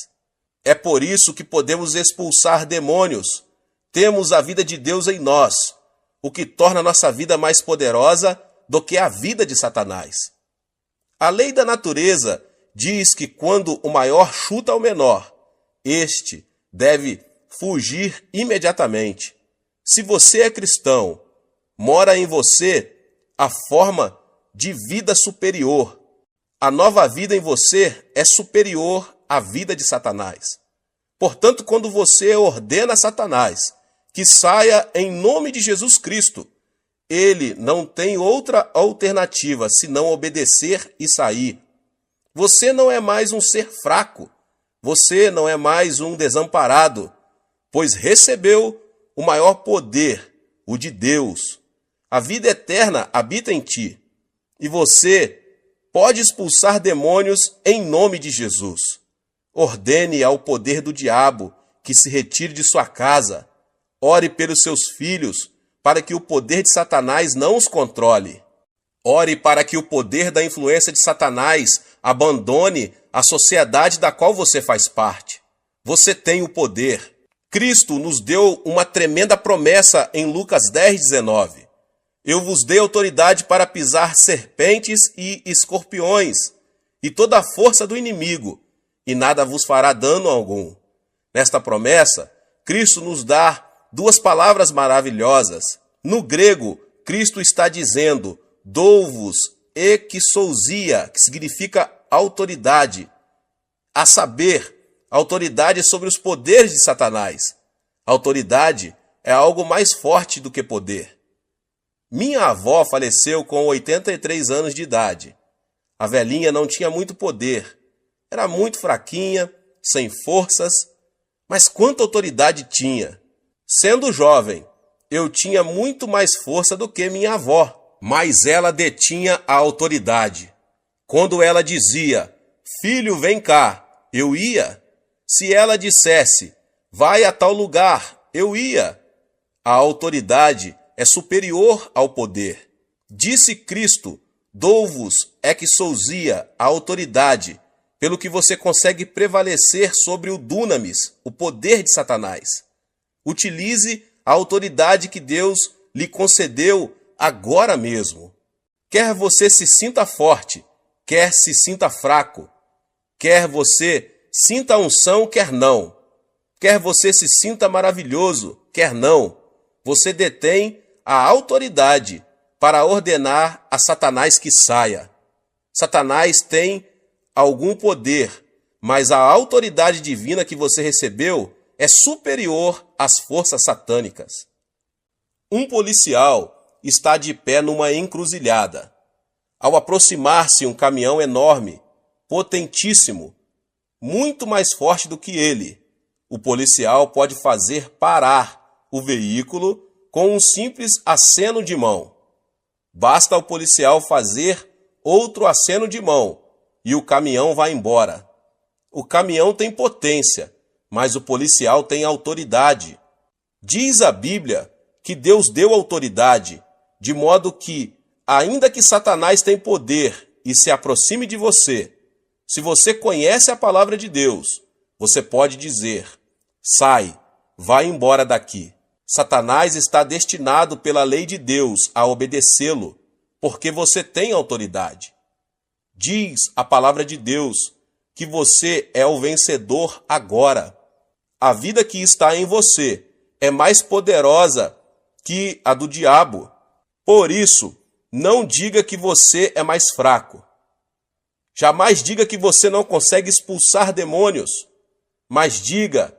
S1: É por isso que podemos expulsar demônios. Temos a vida de Deus em nós, o que torna nossa vida mais poderosa do que a vida de Satanás. A lei da natureza diz que quando o maior chuta o menor, este deve fugir imediatamente. Se você é cristão, mora em você a forma de vida superior. A nova vida em você é superior à vida de Satanás. Portanto, quando você ordena a Satanás que saia em nome de Jesus Cristo, ele não tem outra alternativa senão obedecer e sair. Você não é mais um ser fraco. Você não é mais um desamparado, pois recebeu o maior poder, o de Deus. A vida eterna habita em ti, e você pode expulsar demônios em nome de Jesus. Ordene ao poder do diabo que se retire de sua casa. Ore pelos seus filhos, para que o poder de Satanás não os controle. Ore para que o poder da influência de Satanás abandone a sociedade da qual você faz parte. Você tem o poder. Cristo nos deu uma tremenda promessa em Lucas 10:19. Eu vos dei autoridade para pisar serpentes e escorpiões, e toda a força do inimigo, e nada vos fará dano algum. Nesta promessa, Cristo nos dá duas palavras maravilhosas. No grego, Cristo está dizendo, dou-vos exousia, que significa autoridade, a saber, autoridade sobre os poderes de Satanás. Autoridade é algo mais forte do que poder. Minha avó faleceu com 83 anos de idade. A velhinha não tinha muito poder, era muito fraquinha, sem forças, mas quanta autoridade tinha. Sendo jovem, eu tinha muito mais força do que minha avó, mas ela detinha a autoridade. Quando ela dizia, filho, vem cá, eu ia. Se ela dissesse, vai a tal lugar, eu ia. A autoridade é superior ao poder. Disse Cristo, dou-vos exousia, a autoridade, pelo que você consegue prevalecer sobre o dunamis, o poder de Satanás. Utilize a autoridade que Deus lhe concedeu agora mesmo. Quer você se sinta forte, quer se sinta fraco, quer você sinta a unção, quer não, quer você se sinta maravilhoso, quer não, você detém a autoridade para ordenar a Satanás que saia. Satanás tem algum poder, mas a autoridade divina que você recebeu é superior às forças satânicas. Um policial está de pé numa encruzilhada. Ao aproximar-se um caminhão enorme, potentíssimo, muito mais forte do que ele, o policial pode fazer parar o veículo com um simples aceno de mão. Basta ao policial fazer outro aceno de mão e o caminhão vai embora. O caminhão tem potência, mas o policial tem autoridade. Diz a Bíblia que Deus deu autoridade, de modo que, ainda que Satanás tenha poder e se aproxime de você, se você conhece a palavra de Deus, você pode dizer, sai, vai embora daqui. Satanás está destinado pela lei de Deus a obedecê-lo, porque você tem autoridade. Diz a palavra de Deus que você é o vencedor agora. A vida que está em você é mais poderosa que a do diabo. Por isso, não diga que você é mais fraco. Jamais diga que você não consegue expulsar demônios, mas diga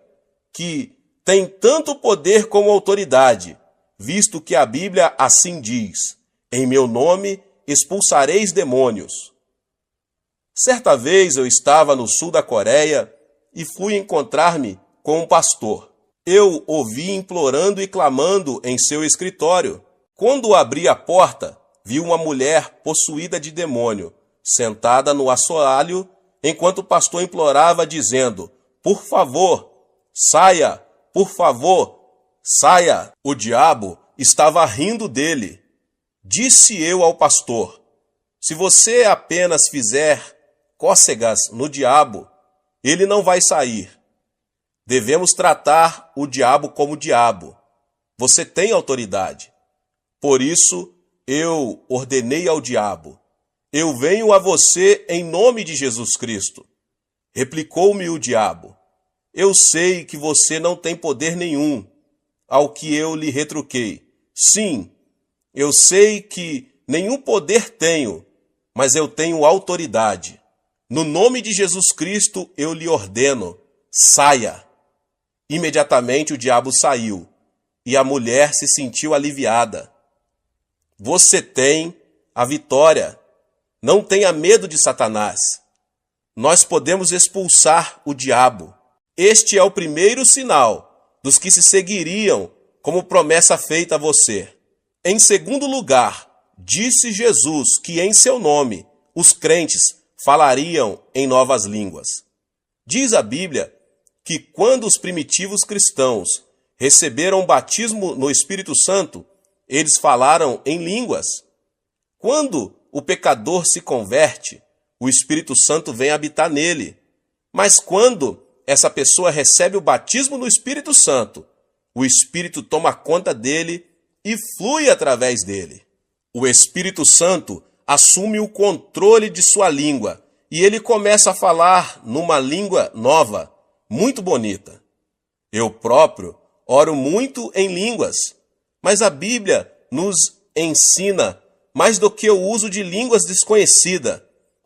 S1: que tem tanto poder como autoridade, visto que a Bíblia assim diz, em meu nome expulsareis demônios. Certa vez eu estava no sul da Coreia e fui encontrar-me com um pastor. Eu o vi implorando e clamando em seu escritório. Quando abri a porta, vi uma mulher possuída de demônio, sentada no assoalho, enquanto o pastor implorava, dizendo, por favor, saia, por favor, saia. O diabo estava rindo dele. Disse eu ao pastor, se você apenas fizer cócegas no diabo, ele não vai sair. Devemos tratar o diabo como diabo. Você tem autoridade. Por isso, eu ordenei ao diabo, eu venho a você em nome de Jesus Cristo. Replicou-me o diabo, eu sei que você não tem poder nenhum, ao que eu lhe retruquei. Sim, eu sei que nenhum poder tenho, mas eu tenho autoridade. No nome de Jesus Cristo eu lhe ordeno, saia. Imediatamente o diabo saiu, e a mulher se sentiu aliviada. Você tem a vitória. Não tenha medo de Satanás. Nós podemos expulsar o diabo. Este é o primeiro sinal dos que se seguiriam como promessa feita a você. Em segundo lugar, disse Jesus que em seu nome os crentes falariam em novas línguas. Diz a Bíblia que quando os primitivos cristãos receberam o batismo no Espírito Santo, eles falaram em línguas. Quando o pecador se converte, o Espírito Santo vem habitar nele. Mas quando essa pessoa recebe o batismo no Espírito Santo, o Espírito toma conta dele e flui através dele. O Espírito Santo assume o controle de sua língua e ele começa a falar numa língua nova, muito bonita. Eu próprio oro muito em línguas, mas a Bíblia nos ensina mais do que o uso de línguas desconhecidas,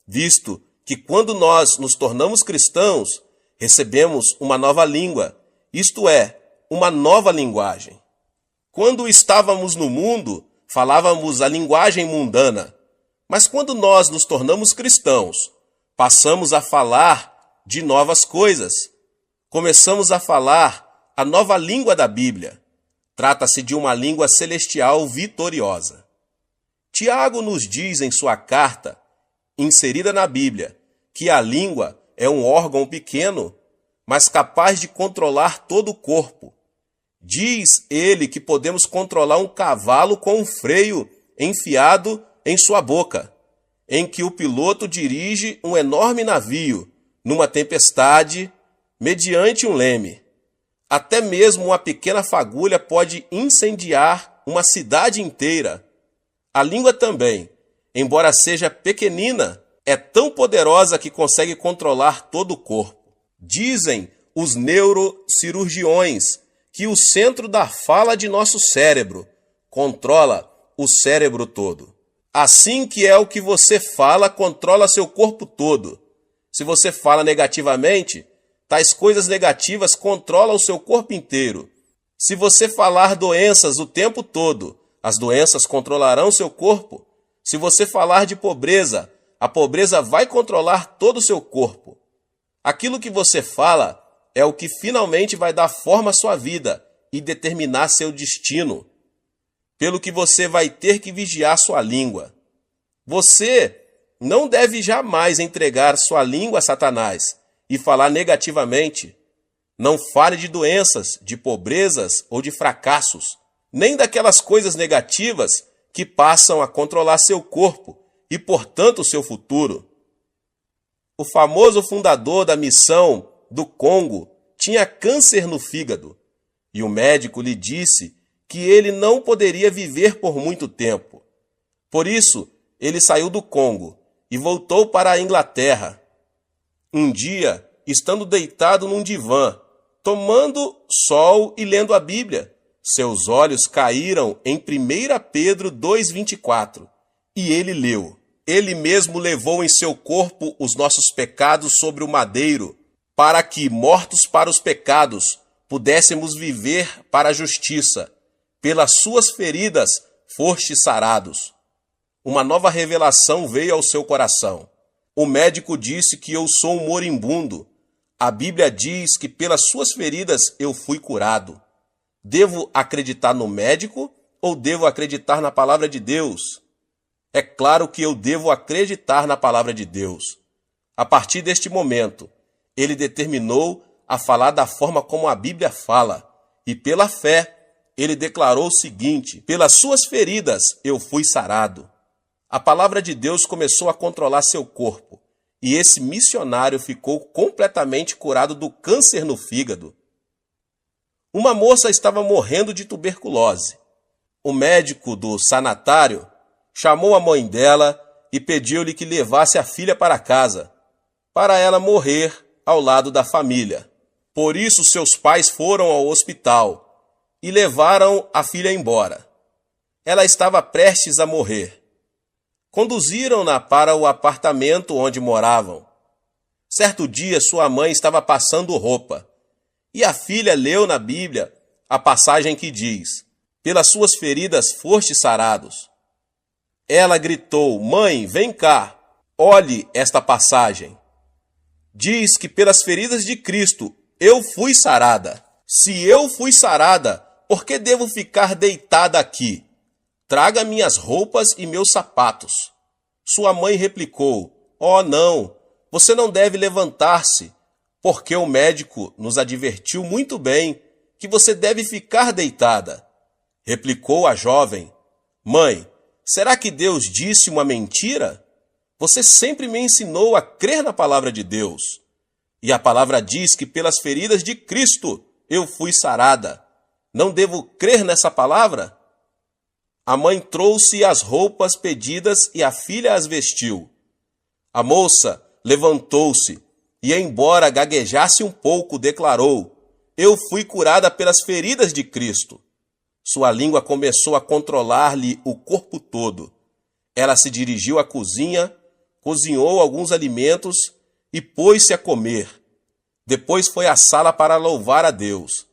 S1: visto que quando nós nos tornamos cristãos, recebemos uma nova língua, isto é, uma nova linguagem. Quando estávamos no mundo, falávamos a linguagem mundana, mas quando nós nos tornamos cristãos, passamos a falar de novas coisas. Começamos a falar a nova língua da Bíblia. Trata-se de uma língua celestial vitoriosa. Tiago nos diz em sua carta, inserida na Bíblia, que a língua é um órgão pequeno, mas capaz de controlar todo o corpo. Diz ele que podemos controlar um cavalo com um freio enfiado em sua boca, em que o piloto dirige um enorme navio numa tempestade mediante um leme. Até mesmo uma pequena fagulha pode incendiar uma cidade inteira. A língua também, embora seja pequenina, é tão poderosa que consegue controlar todo o corpo. Dizem os neurocirurgiões que o centro da fala de nosso cérebro controla o cérebro todo. Assim que é o que você fala controla seu corpo todo. Se você fala negativamente, tais coisas negativas controlam o seu corpo inteiro. Se você falar doenças o tempo todo, as doenças controlarão seu corpo. Se você falar de pobreza, a pobreza vai controlar todo o seu corpo. Aquilo que você fala é o que finalmente vai dar forma à sua vida e determinar seu destino. Pelo que você vai ter que vigiar sua língua. Você não deve jamais entregar sua língua a Satanás e falar negativamente. Não fale de doenças, de pobrezas ou de fracassos, nem daquelas coisas negativas que passam a controlar seu corpo e, portanto, seu futuro. O famoso fundador da missão do Congo tinha câncer no fígado e o médico lhe disse que ele não poderia viver por muito tempo. Por isso, ele saiu do Congo e voltou para a Inglaterra. Um dia, estando deitado num divã, tomando sol e lendo a Bíblia, seus olhos caíram em 1 Pedro 2,24 e ele leu: Ele mesmo levou em seu corpo os nossos pecados sobre o madeiro, para que, mortos para os pecados, pudéssemos viver para a justiça. Pelas suas feridas fostes sarados. Uma nova revelação veio ao seu coração. O médico disse que eu sou um moribundo. A Bíblia diz que pelas suas feridas eu fui curado. Devo acreditar no médico ou devo acreditar na palavra de Deus? É claro que eu devo acreditar na palavra de Deus. A partir deste momento, ele determinou a falar da forma como a Bíblia fala, e pela fé, ele declarou o seguinte: pelas suas feridas eu fui sarado. A palavra de Deus começou a controlar seu corpo, e esse missionário ficou completamente curado do câncer no fígado. Uma moça estava morrendo de tuberculose. O médico do sanatário chamou a mãe dela e pediu-lhe que levasse a filha para casa, para ela morrer ao lado da família. Por isso seus pais foram ao hospital e levaram a filha embora. Ela estava prestes a morrer. Conduziram-na para o apartamento onde moravam. Certo dia sua mãe estava passando roupa e a filha leu na Bíblia a passagem que diz: pelas suas feridas fostes sarados. Ela gritou: mãe, vem cá, olhe esta passagem. Diz que pelas feridas de Cristo eu fui sarada. Se eu fui sarada, por que devo ficar deitada aqui? Traga minhas roupas e meus sapatos. Sua mãe replicou: oh, não, você não deve levantar-se, porque o médico nos advertiu muito bem que você deve ficar deitada. Replicou a jovem: mãe, será que Deus disse uma mentira? Você sempre me ensinou a crer na palavra de Deus. E a palavra diz que pelas feridas de Cristo eu fui sarada. Não devo crer nessa palavra? A mãe trouxe as roupas pedidas e a filha as vestiu. A moça levantou-se e, embora gaguejasse um pouco, declarou: eu fui curada pelas feridas de Cristo. Sua língua começou a controlar-lhe o corpo todo. Ela se dirigiu à cozinha, cozinhou alguns alimentos e pôs-se a comer. Depois foi à sala para louvar a Deus.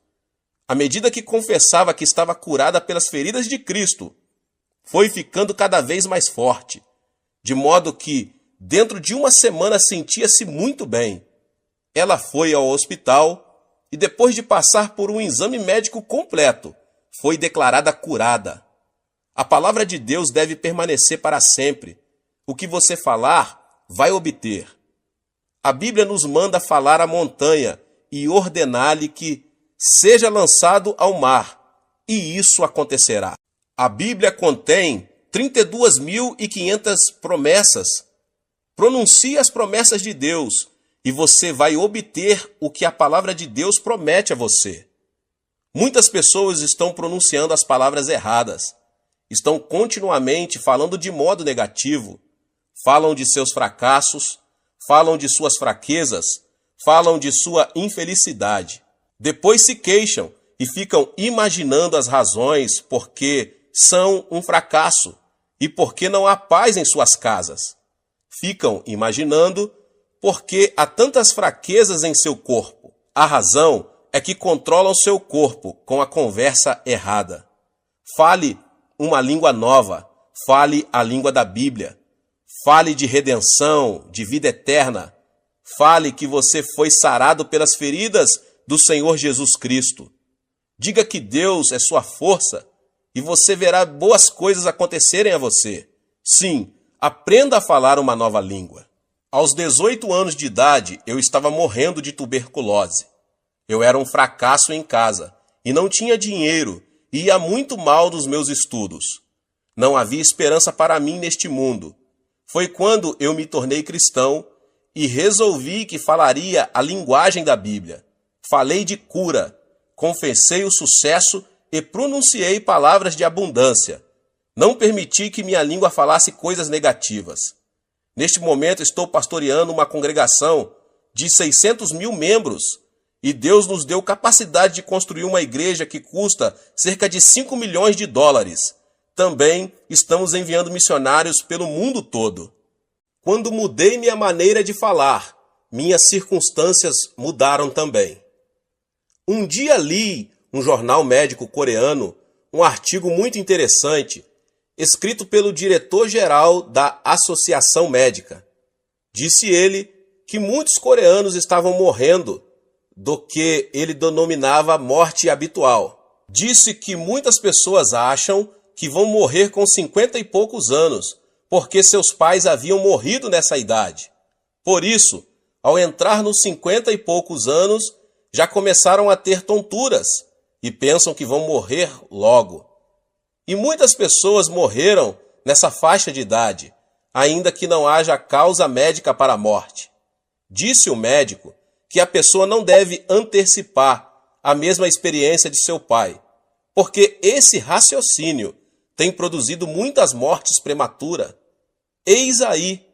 S1: À medida que confessava que estava curada pelas feridas de Cristo, foi ficando cada vez mais forte, de modo que, dentro de uma semana, sentia-se muito bem. Ela foi ao hospital e, depois de passar por um exame médico completo, foi declarada curada. A palavra de Deus deve permanecer para sempre. O que você falar, vai obter. A Bíblia nos manda falar à montanha e ordenar-lhe que seja lançado ao mar, e isso acontecerá. A Bíblia contém 32.500 promessas. Pronuncie as promessas de Deus e você vai obter o que a palavra de Deus promete a você. Muitas pessoas estão pronunciando as palavras erradas. Estão continuamente falando de modo negativo. Falam de seus fracassos, falam de suas fraquezas, falam de sua infelicidade. Depois se queixam e ficam imaginando as razões porque são um fracasso e porque não há paz em suas casas. Ficam imaginando porque há tantas fraquezas em seu corpo. A razão é que controlam seu corpo com a conversa errada. Fale uma língua nova, fale a língua da Bíblia. Fale de redenção, de vida eterna. Fale que você foi sarado pelas feridas do Senhor Jesus Cristo. Diga que Deus é sua força e você verá boas coisas acontecerem a você. Sim, aprenda a falar uma nova língua. Aos 18 anos de idade, eu estava morrendo de tuberculose. Eu era um fracasso em casa e não tinha dinheiro e ia muito mal nos meus estudos. Não havia esperança para mim neste mundo. Foi quando eu me tornei cristão e resolvi que falaria a linguagem da Bíblia. Falei de cura, confessei o sucesso e pronunciei palavras de abundância. Não permiti que minha língua falasse coisas negativas. Neste momento estou pastoreando uma congregação de 600.000 membros e Deus nos deu capacidade de construir uma igreja que custa cerca de 5 milhões de dólares. Também estamos enviando missionários pelo mundo todo. Quando mudei minha maneira de falar, minhas circunstâncias mudaram também. Um dia li um jornal médico coreano, um artigo muito interessante, escrito pelo diretor-geral da Associação Médica. Disse ele que muitos coreanos estavam morrendo do que ele denominava morte habitual. Disse que muitas pessoas acham que vão morrer com 50 e poucos anos, porque seus pais haviam morrido nessa idade. Por isso, ao entrar nos 50 e poucos anos, já começaram a ter tonturas e pensam que vão morrer logo. E muitas pessoas morreram nessa faixa de idade, ainda que não haja causa médica para a morte. Disse o médico que a pessoa não deve antecipar a mesma experiência de seu pai, porque esse raciocínio tem produzido muitas mortes prematuras. Eis aí,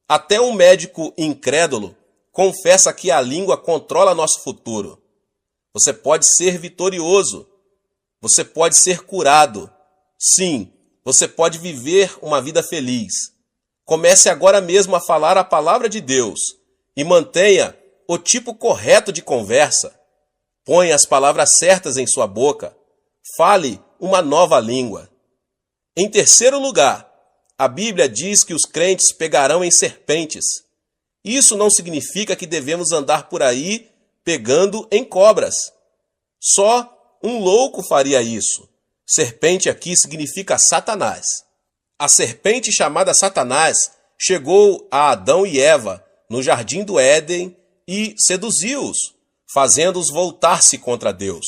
S1: até um médico incrédulo confessa que a língua controla nosso futuro. Você pode ser vitorioso. Você pode ser curado. Sim, você pode viver uma vida feliz. Comece agora mesmo a falar a palavra de Deus e mantenha o tipo correto de conversa. Ponha as palavras certas em sua boca. Fale uma nova língua. Em terceiro lugar, a Bíblia diz que os crentes pegarão em serpentes. Isso não significa que devemos andar por aí pegando em cobras. Só um louco faria isso. Serpente aqui significa Satanás. A serpente chamada Satanás chegou a Adão e Eva no jardim do Éden e seduziu-os, fazendo-os voltar-se contra Deus.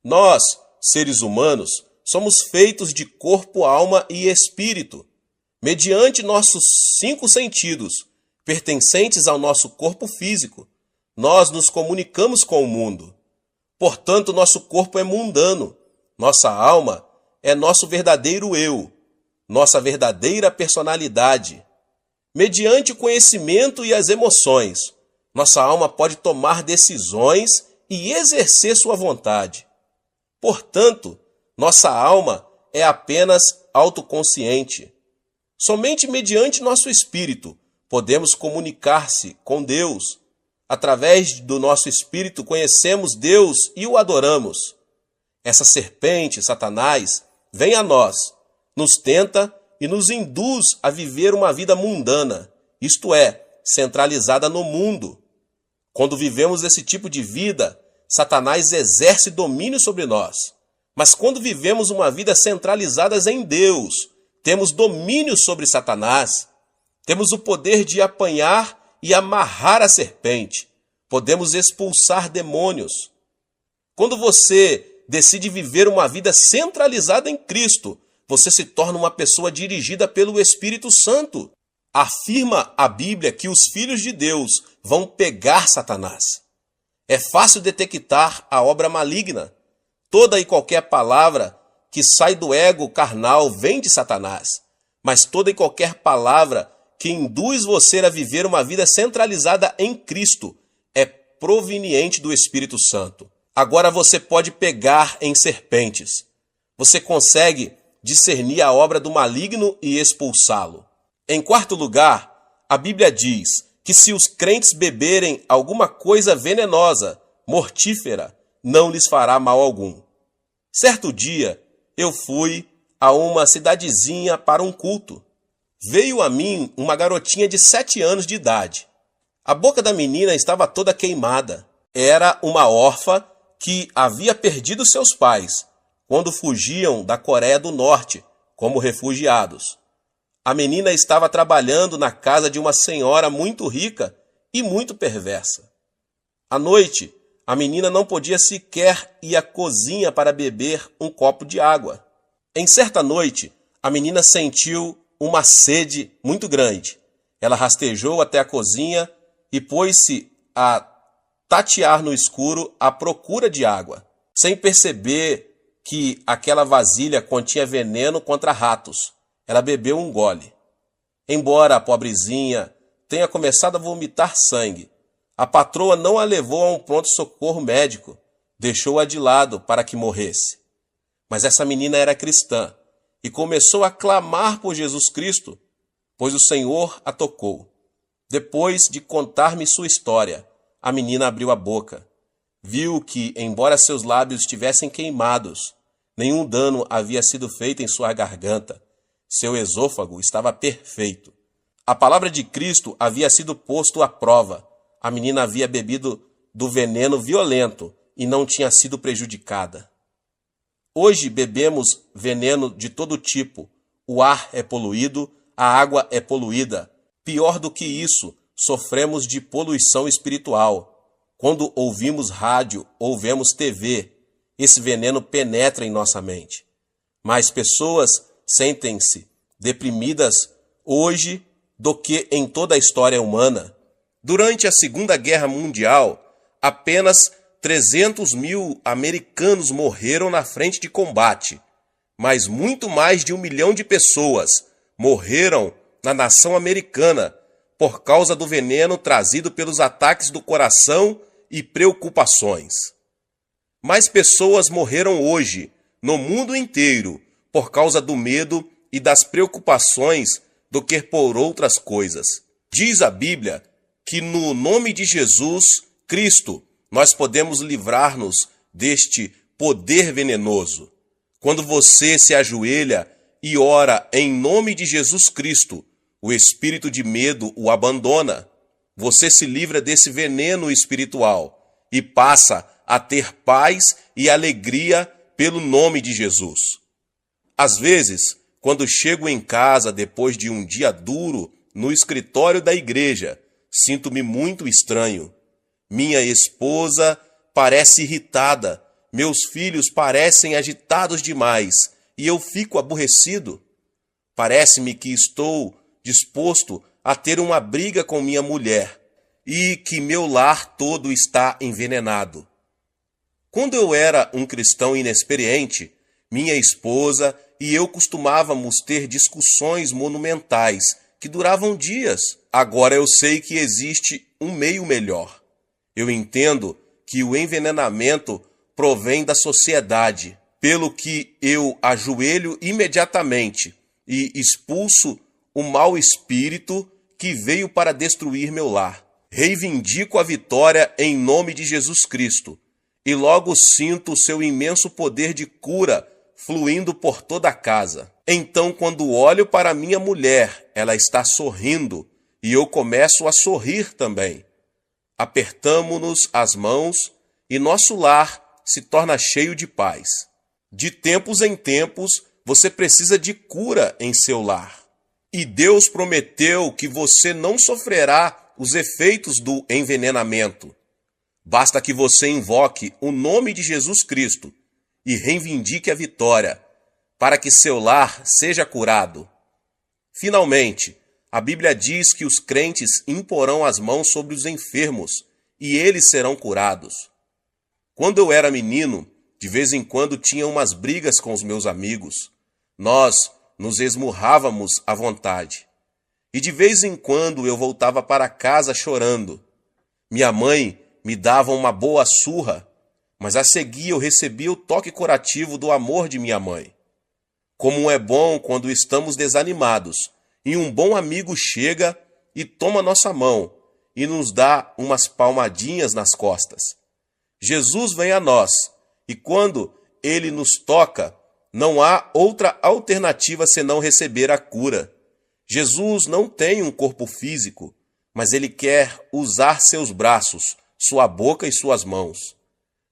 S1: Nós, seres humanos, somos feitos de corpo, alma e espírito. Mediante nossos 5 sentidos, pertencentes ao nosso corpo físico, nós nos comunicamos com o mundo. Portanto, nosso corpo é mundano. Nossa alma é nosso verdadeiro eu, nossa verdadeira personalidade. Mediante o conhecimento e as emoções, nossa alma pode tomar decisões e exercer sua vontade. Portanto, nossa alma é apenas autoconsciente. Somente mediante nosso espírito podemos comunicar-se com Deus. Através do nosso espírito conhecemos Deus e o adoramos. Essa serpente, Satanás, vem a nós, nos tenta e nos induz a viver uma vida mundana, isto é, centralizada no mundo. Quando vivemos esse tipo de vida, Satanás exerce domínio sobre nós. Mas quando vivemos uma vida centralizada em Deus, temos domínio sobre Satanás, temos o poder de apanhar e amarrar a serpente. Podemos expulsar demônios. Quando você decide viver uma vida centralizada em Cristo, você se torna uma pessoa dirigida pelo Espírito Santo. Afirma a Bíblia que os filhos de Deus vão pegar Satanás. É fácil detectar a obra maligna. Toda e qualquer palavra que sai do ego carnal vem de Satanás. Mas toda e qualquer palavra que induz você a viver uma vida centralizada em Cristo é proveniente do Espírito Santo. Agora você pode pegar em serpentes. Você consegue discernir a obra do maligno e expulsá-lo. Em quarto lugar, a Bíblia diz que se os crentes beberem alguma coisa venenosa, mortífera, não lhes fará mal algum. Certo dia, eu fui a uma cidadezinha para um culto. Veio a mim uma garotinha de 7 anos de idade. A boca da menina estava toda queimada. Era uma órfã que havia perdido seus pais quando fugiam da Coreia do Norte como refugiados. A menina estava trabalhando na casa de uma senhora muito rica e muito perversa. À noite, a menina não podia sequer ir à cozinha para beber um copo de água. Em certa noite, a menina sentiu uma sede muito grande. Ela rastejou até a cozinha e pôs-se a tatear no escuro à procura de água, sem perceber que aquela vasilha continha veneno contra ratos. Ela bebeu um gole. Embora a pobrezinha tenha começado a vomitar sangue, a patroa não a levou a um pronto-socorro médico, deixou-a de lado para que morresse. Mas essa menina era cristã e começou a clamar por Jesus Cristo, pois o Senhor a tocou. Depois de contar-me sua história, a menina abriu a boca. Viu que, embora seus lábios estivessem queimados, nenhum dano havia sido feito em sua garganta. Seu esôfago estava perfeito. A palavra de Cristo havia sido posto à prova. A menina havia bebido do veneno violento e não tinha sido prejudicada. Hoje bebemos veneno de todo tipo. O ar é poluído, a água é poluída. Pior do que isso, sofremos de poluição espiritual. Quando ouvimos rádio ou vemos TV, esse veneno penetra em nossa mente. Mais pessoas sentem-se deprimidas hoje do que em toda a história humana. Durante a Segunda Guerra Mundial, apenas 300 mil americanos morreram na frente de combate, mas muito mais de 1 milhão de pessoas morreram na nação americana por causa do veneno trazido pelos ataques do coração e preocupações. Mais pessoas morreram hoje, no mundo inteiro, por causa do medo e das preocupações do que por outras coisas. Diz a Bíblia que no nome de Jesus Cristo nós podemos livrar-nos deste poder venenoso. Quando você se ajoelha e ora em nome de Jesus Cristo, o espírito de medo o abandona. Você se livra desse veneno espiritual e passa a ter paz e alegria pelo nome de Jesus. Às vezes, quando chego em casa depois de um dia duro no escritório da igreja, sinto-me muito estranho. Minha esposa parece irritada, meus filhos parecem agitados demais e eu fico aborrecido. Parece-me que estou disposto a ter uma briga com minha mulher e que meu lar todo está envenenado. Quando eu era um cristão inexperiente, minha esposa e eu costumávamos ter discussões monumentais que duravam dias. Agora eu sei que existe um meio melhor. Eu entendo que o envenenamento provém da sociedade, pelo que eu ajoelho imediatamente e expulso o mau espírito que veio para destruir meu lar. Reivindico a vitória em nome de Jesus Cristo e logo sinto o seu imenso poder de cura fluindo por toda a casa. Então, quando olho para minha mulher, ela está sorrindo e eu começo a sorrir também. Apertamo-nos as mãos e nosso lar se torna cheio de paz. De tempos em tempos, você precisa de cura em seu lar. E Deus prometeu que você não sofrerá os efeitos do envenenamento. Basta que você invoque o nome de Jesus Cristo e reivindique a vitória, para que seu lar seja curado. Finalmente, a Bíblia diz que os crentes imporão as mãos sobre os enfermos e eles serão curados. Quando eu era menino, de vez em quando tinha umas brigas com os meus amigos. Nós nos esmurrávamos à vontade. E de vez em quando eu voltava para casa chorando. Minha mãe me dava uma boa surra, mas a seguir eu recebia o toque curativo do amor de minha mãe. Como é bom quando estamos desanimados e um bom amigo chega e toma nossa mão e nos dá umas palmadinhas nas costas. Jesus vem a nós e quando ele nos toca, não há outra alternativa senão receber a cura. Jesus não tem um corpo físico, mas ele quer usar seus braços, sua boca e suas mãos.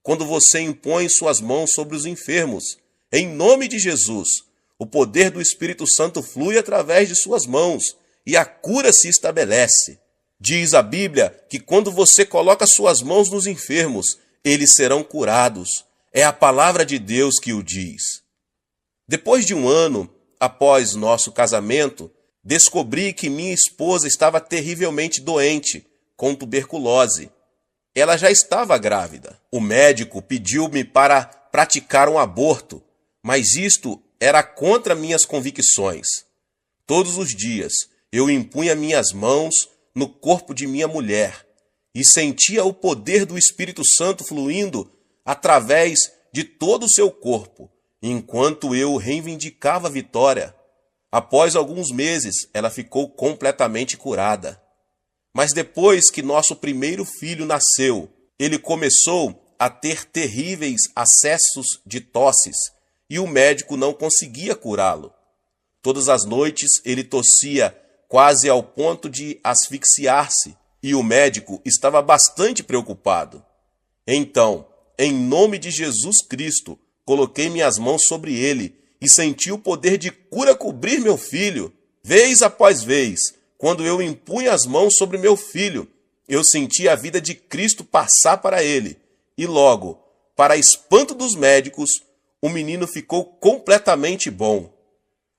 S1: Quando você impõe suas mãos sobre os enfermos, em nome de Jesus, o poder do Espírito Santo flui através de suas mãos e a cura se estabelece. Diz a Bíblia que quando você coloca suas mãos nos enfermos, eles serão curados. É a palavra de Deus que o diz. Depois de um ano após nosso casamento, descobri que minha esposa estava terrivelmente doente, com tuberculose. Ela já estava grávida. O médico pediu-me para praticar um aborto, mas isto era contra minhas convicções. Todos os dias eu impunha minhas mãos no corpo de minha mulher e sentia o poder do Espírito Santo fluindo através de todo o seu corpo, enquanto eu reivindicava a vitória. Após alguns meses, ela ficou completamente curada. Mas depois que nosso primeiro filho nasceu, ele começou a ter terríveis acessos de tosses e o médico não conseguia curá-lo. Todas as noites ele tossia quase ao ponto de asfixiar-se e o médico estava bastante preocupado. Então, em nome de Jesus Cristo, coloquei minhas mãos sobre ele e senti o poder de cura cobrir meu filho. Vez após vez, quando eu impunha as mãos sobre meu filho, eu senti a vida de Cristo passar para ele. E logo, para espanto dos médicos, o menino ficou completamente bom.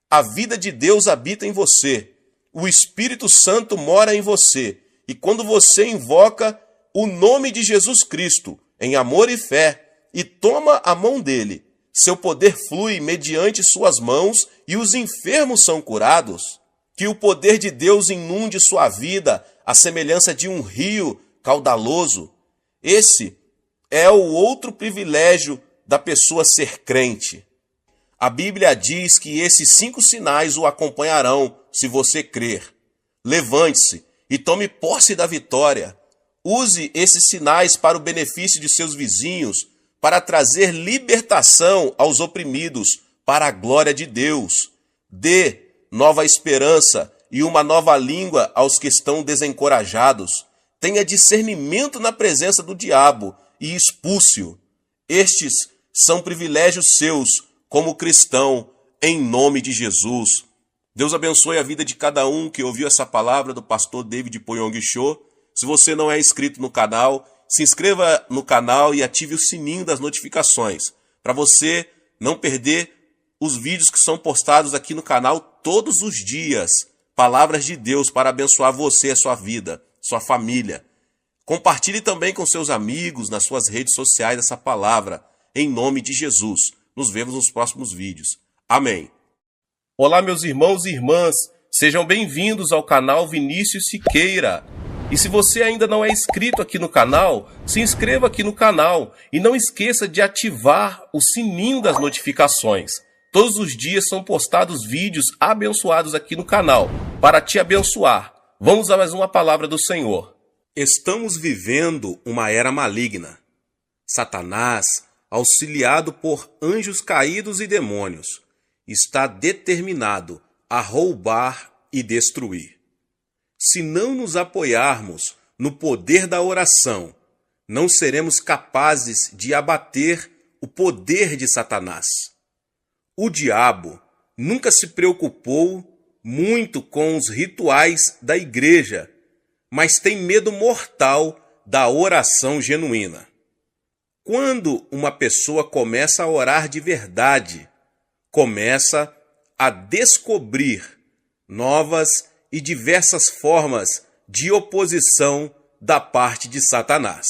S1: A vida de Deus habita em você. O Espírito Santo mora em você. E quando você invoca o nome de Jesus Cristo, em amor e fé, e toma a mão dele, seu poder flui mediante suas mãos e os enfermos são curados. Que o poder de Deus inunde sua vida, à semelhança de um rio caudaloso. Esse é o outro privilégio da pessoa ser crente. A Bíblia diz que esses 5 sinais o acompanharão se você crer. Levante-se e tome posse da vitória. Use esses sinais para o benefício de seus vizinhos, para trazer libertação aos oprimidos, para a glória de Deus. Dê nova esperança e uma nova língua aos que estão desencorajados. Tenha discernimento na presença do diabo e expulse-o. Estes são privilégios seus como cristão, em nome de Jesus. Deus abençoe a vida de cada um que ouviu essa palavra do pastor David Poyong Cho. Se você não é inscrito no canal, se inscreva no canal e ative o sininho das notificações, para você não perder os vídeos que são postados aqui no canal todos os dias. Palavras de Deus para abençoar você, a sua vida, sua família. Compartilhe também com seus amigos nas suas redes sociais essa palavra, em nome de Jesus. Nos vemos nos próximos vídeos. Amém. Olá, meus irmãos e irmãs. Sejam bem-vindos ao canal Vinícius Siqueira. E se você ainda não é inscrito aqui no canal, se inscreva aqui no canal e não esqueça de ativar o sininho das notificações. Todos os dias são postados vídeos abençoados aqui no canal, para te abençoar. Vamos a mais uma palavra do Senhor. Estamos vivendo uma era maligna. Satanás, auxiliado por anjos caídos e demônios, está determinado a roubar e destruir. Se não nos apoiarmos no poder da oração, não seremos capazes de abater o poder de Satanás. O diabo nunca se preocupou muito com os rituais da igreja, mas tem medo mortal da oração genuína. Quando uma pessoa começa a orar de verdade, começa a descobrir novas e diversas formas de oposição da parte de Satanás.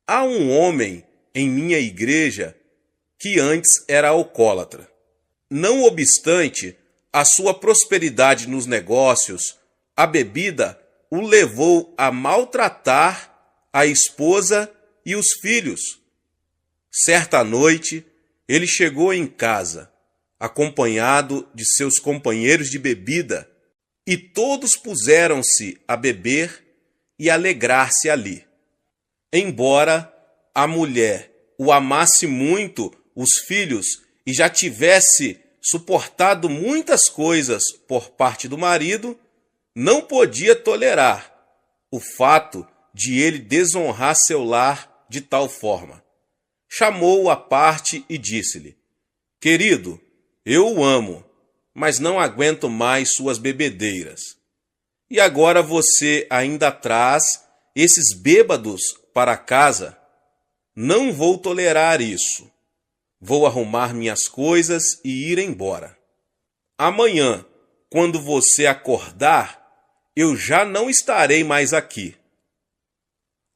S1: Há um homem em minha igreja que antes era alcoólatra. Não obstante a sua prosperidade nos negócios, a bebida o levou a maltratar a esposa e os filhos. Certa noite, ele chegou em casa, acompanhado de seus companheiros de bebida, e todos puseram-se a beber e alegrar-se ali. Embora a mulher o amasse muito, os filhos, e já tivesse suportado muitas coisas por parte do marido, não podia tolerar o fato de ele desonrar seu lar de tal forma. Chamou-o à parte e disse-lhe: querido, eu o amo, mas não aguento mais suas bebedeiras. E agora você ainda traz esses bêbados para casa? Não vou tolerar isso. Vou arrumar minhas coisas e ir embora. Amanhã, quando você acordar, eu já não estarei mais aqui.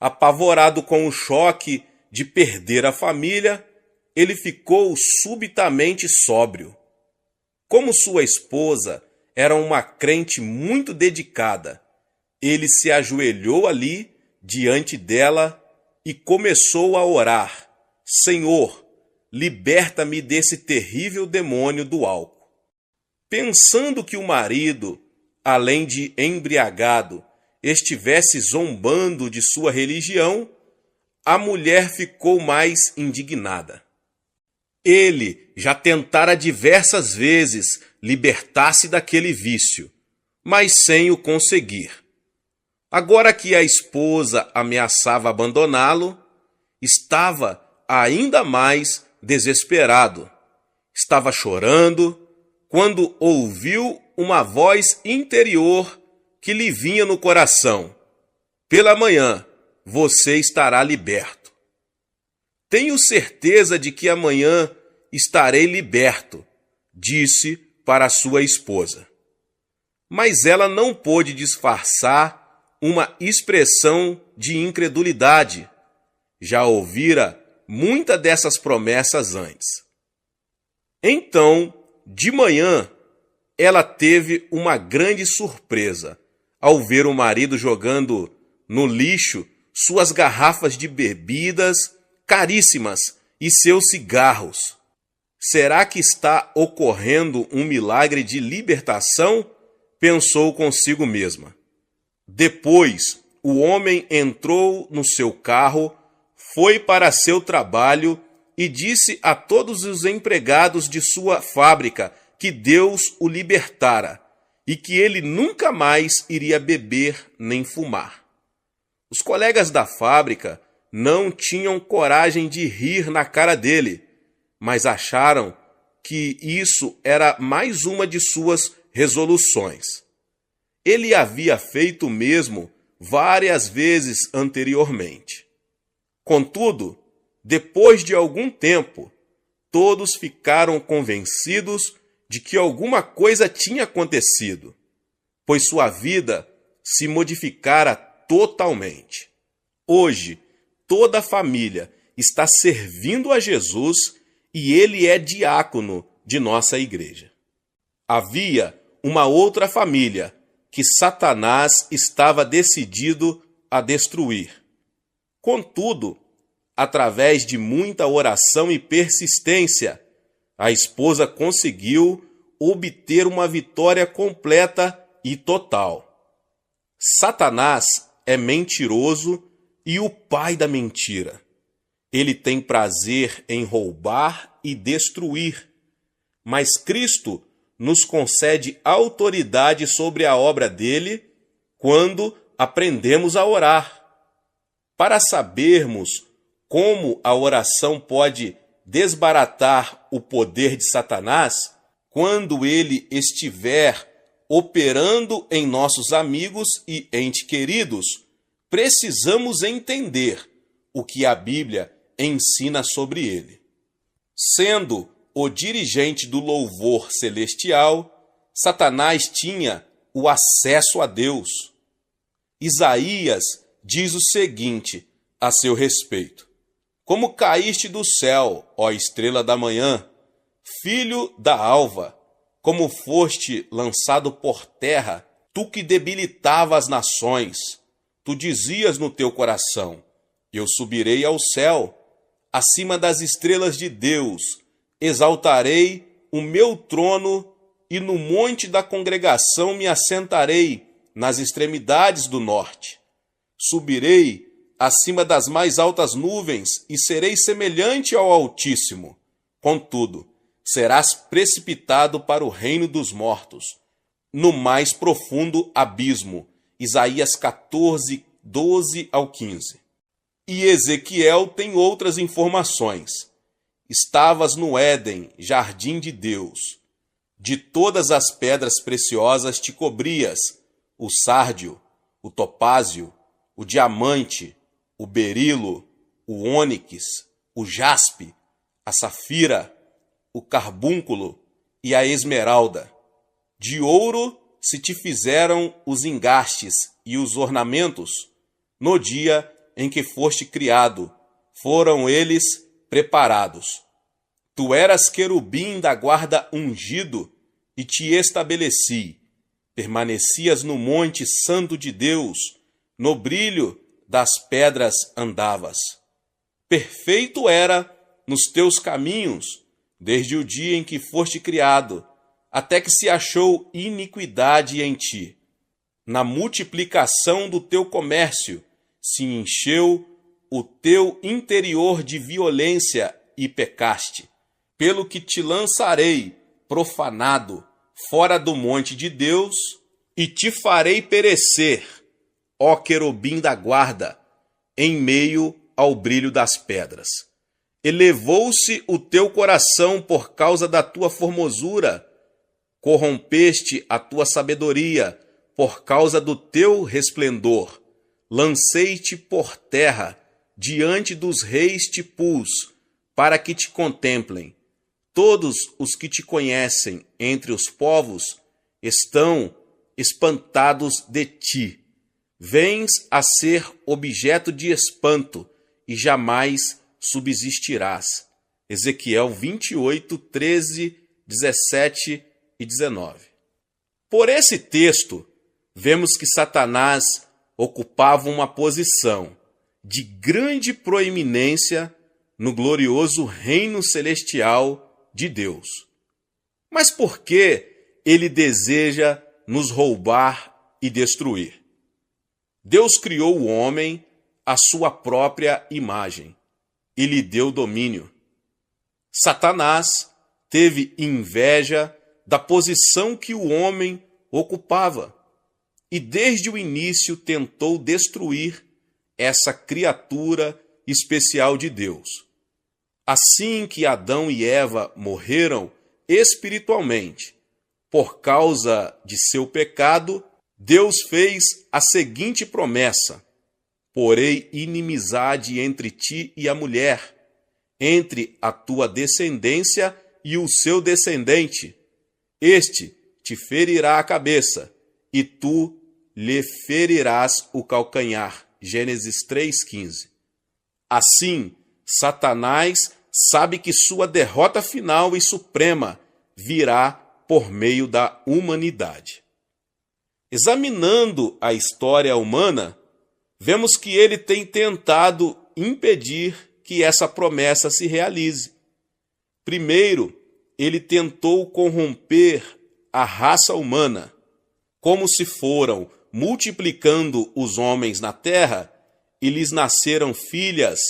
S1: Apavorado com o choque de perder a família, ele ficou subitamente sóbrio. Como sua esposa era uma crente muito dedicada, ele se ajoelhou ali diante dela e começou a orar: Senhor, liberta-me desse terrível demônio do álcool. Pensando que o marido, além de embriagado, estivesse zombando de sua religião, a mulher ficou mais indignada. Ele já tentara diversas vezes libertar-se daquele vício, mas sem o conseguir. Agora que a esposa ameaçava abandoná-lo, estava ainda mais desesperado. Estava chorando quando ouviu uma voz interior que lhe vinha no coração: pela manhã você estará liberto. Tenho certeza de que amanhã estarei liberto, disse para sua esposa. Mas ela não pôde disfarçar uma expressão de incredulidade. Já ouvira muitas dessas promessas antes. Então, de manhã, ela teve uma grande surpresa ao ver o marido jogando no lixo suas garrafas de bebidas caríssimas e seus cigarros. Será que está ocorrendo um milagre de libertação? Pensou consigo mesma. Depois, o homem entrou no seu carro, foi para seu trabalho e disse a todos os empregados de sua fábrica que Deus o libertara e que ele nunca mais iria beber nem fumar. Os colegas da fábrica não tinham coragem de rir na cara dele, mas acharam que isso era mais uma de suas resoluções. Ele havia feito o mesmo várias vezes anteriormente. Contudo, depois de algum tempo, todos ficaram convencidos de que alguma coisa tinha acontecido, pois sua vida se modificara totalmente. Hoje, toda a família está servindo a Jesus e ele é diácono de nossa igreja. Havia uma outra família que Satanás estava decidido a destruir. Contudo, através de muita oração e persistência, a esposa conseguiu obter uma vitória completa e total. Satanás é mentiroso e o pai da mentira. Ele tem prazer em roubar e destruir, mas Cristo nos concede autoridade sobre a obra dele quando aprendemos a orar. Para sabermos como a oração pode desbaratar o poder de Satanás, quando ele estiver
S2: operando em nossos amigos e entes queridos, precisamos entender o que a Bíblia ensina sobre ele. Sendo o dirigente do louvor celestial, Satanás tinha o acesso a Deus. Isaías diz o seguinte a seu respeito: como caíste do céu, ó estrela da manhã, filho da alva, como foste lançado por terra, tu que debilitava as nações, tu dizias no teu coração: eu subirei ao céu, acima das estrelas de Deus, exaltarei o meu trono e no monte da congregação me assentarei nas extremidades do norte. Subirei acima das mais altas nuvens e serei semelhante ao Altíssimo. Contudo, serás precipitado para o reino dos mortos, no mais profundo abismo. Isaías 14, 12 ao 15. E Ezequiel tem outras informações. Estavas no Éden, jardim de Deus. De todas as pedras preciosas te cobrias, o sárdio, o topázio, o diamante, o berilo, o ônix, o jaspe, a safira, o carbúnculo e a esmeralda. De ouro se te fizeram os engastes e os ornamentos. No dia em que foste criado, foram eles preparados. Tu eras querubim da guarda ungido e te estabeleci. Permanecias no monte santo de Deus, no brilho das pedras andavas. Perfeito era nos teus caminhos, desde o dia em que foste criado, até que se achou iniquidade em ti. Na multiplicação do teu comércio se encheu o teu interior de violência e pecaste. Pelo que te lançarei, profanado, fora do monte de Deus, e te farei perecer, ó querubim da guarda, em meio ao brilho das pedras. Elevou-se o teu coração por causa da tua formosura, corrompeste a tua sabedoria por causa do teu resplendor. Lancei-te por terra, diante dos reis te pus, para que te contemplem. Todos os que te conhecem entre os povos estão espantados de ti. Vens a ser objeto de espanto e jamais subsistirás. Ezequiel 28, 13, 17 e 19. Por esse texto, vemos que Satanás ocupava uma posição de grande proeminência no glorioso reino celestial de Deus. Mas por que ele deseja nos roubar e destruir? Deus criou o homem à sua própria imagem e lhe deu domínio. Satanás teve inveja da posição que o homem ocupava e desde o início tentou destruir essa criatura especial de Deus. Assim que Adão e Eva morreram espiritualmente por causa de seu pecado, Deus fez a seguinte promessa: porei inimizade entre ti e a mulher, entre a tua descendência e o seu descendente. Este te ferirá a cabeça, e tu lhe ferirás o calcanhar. Gênesis 3,15. Assim, Satanás sabe que sua derrota final e suprema virá por meio da humanidade. Examinando a história humana, vemos que ele tem tentado impedir que essa promessa se realize. Primeiro, ele tentou corromper a raça humana. Como se foram multiplicando os homens na terra e lhes nasceram filhas,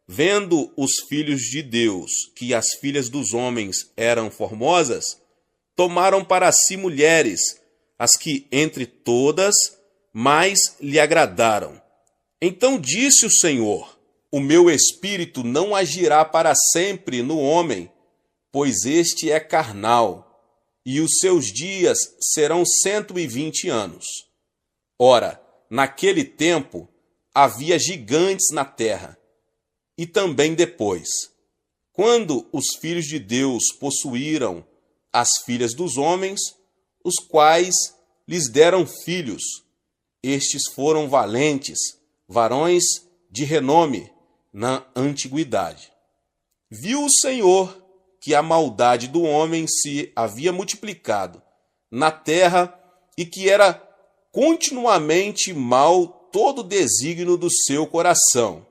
S2: vendo os filhos de Deus que as filhas dos homens eram formosas, tomaram para si mulheres, as que entre todas mais lhe agradaram. Então disse o Senhor: o meu espírito não agirá para sempre no homem, pois este é carnal, e os seus dias serão 120 anos. Ora, naquele tempo havia gigantes na terra, e também depois, quando os filhos de Deus possuíram as filhas dos homens, os quais lhes deram filhos. Estes foram valentes, varões de renome na antiguidade. Viu o Senhor que a maldade do homem se havia multiplicado na terra e que era continuamente mal todo o desígnio do seu coração.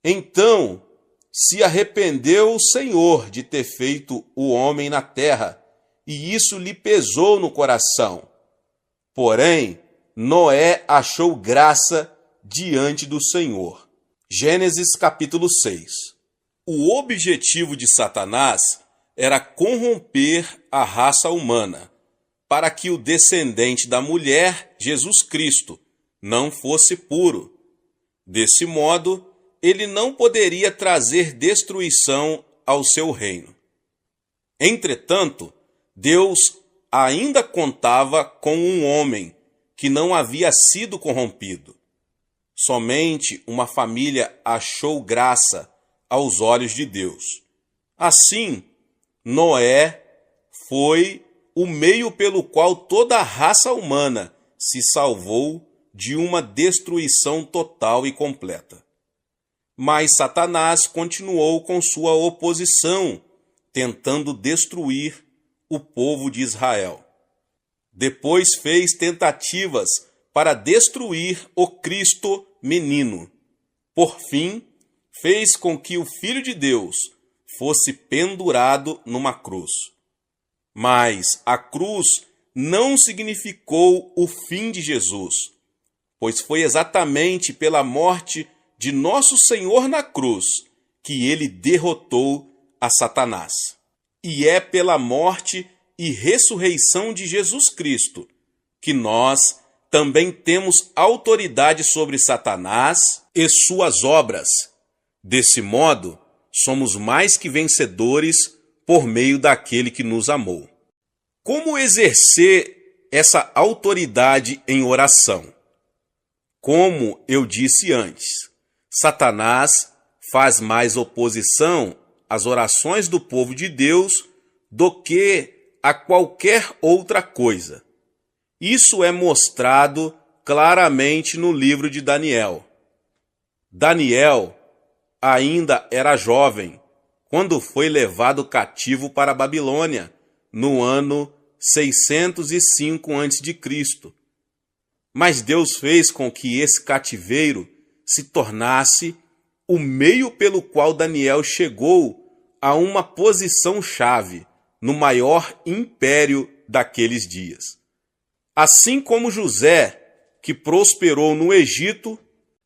S2: Então se arrependeu o Senhor de ter feito o homem na terra, e isso lhe pesou no coração. Porém, Noé achou graça diante do Senhor. Gênesis capítulo 6. O objetivo de Satanás era corromper a raça humana, para que o descendente da mulher, Jesus Cristo, não fosse puro. Desse modo, ele não poderia trazer destruição ao seu reino. Entretanto, Deus ainda contava com um homem que não havia sido corrompido. Somente uma família achou graça aos olhos de Deus. Assim, Noé foi o meio pelo qual toda a raça humana se salvou de uma destruição total e completa. Mas Satanás continuou com sua oposição, tentando destruir o povo de Israel. Depois fez tentativas para destruir o Cristo menino. Por fim, fez com que o Filho de Deus fosse pendurado numa cruz. Mas a cruz não significou o fim de Jesus, pois foi exatamente pela morte de nosso Senhor na cruz que ele derrotou a Satanás. E é pela morte e ressurreição de Jesus Cristo que nós também temos autoridade sobre Satanás e suas obras. Desse modo, somos mais que vencedores por meio daquele que nos amou. Como exercer essa autoridade em oração? Como eu disse antes, Satanás faz mais oposição às orações do povo de Deus do que a qualquer outra coisa. Isso é mostrado claramente no livro de Daniel. Daniel ainda era jovem quando foi levado cativo para a Babilônia no ano 605 a.C. Mas Deus fez com que esse cativeiro se tornasse o meio pelo qual Daniel chegou a uma posição-chave no maior império daqueles dias. Assim como José, que prosperou no Egito,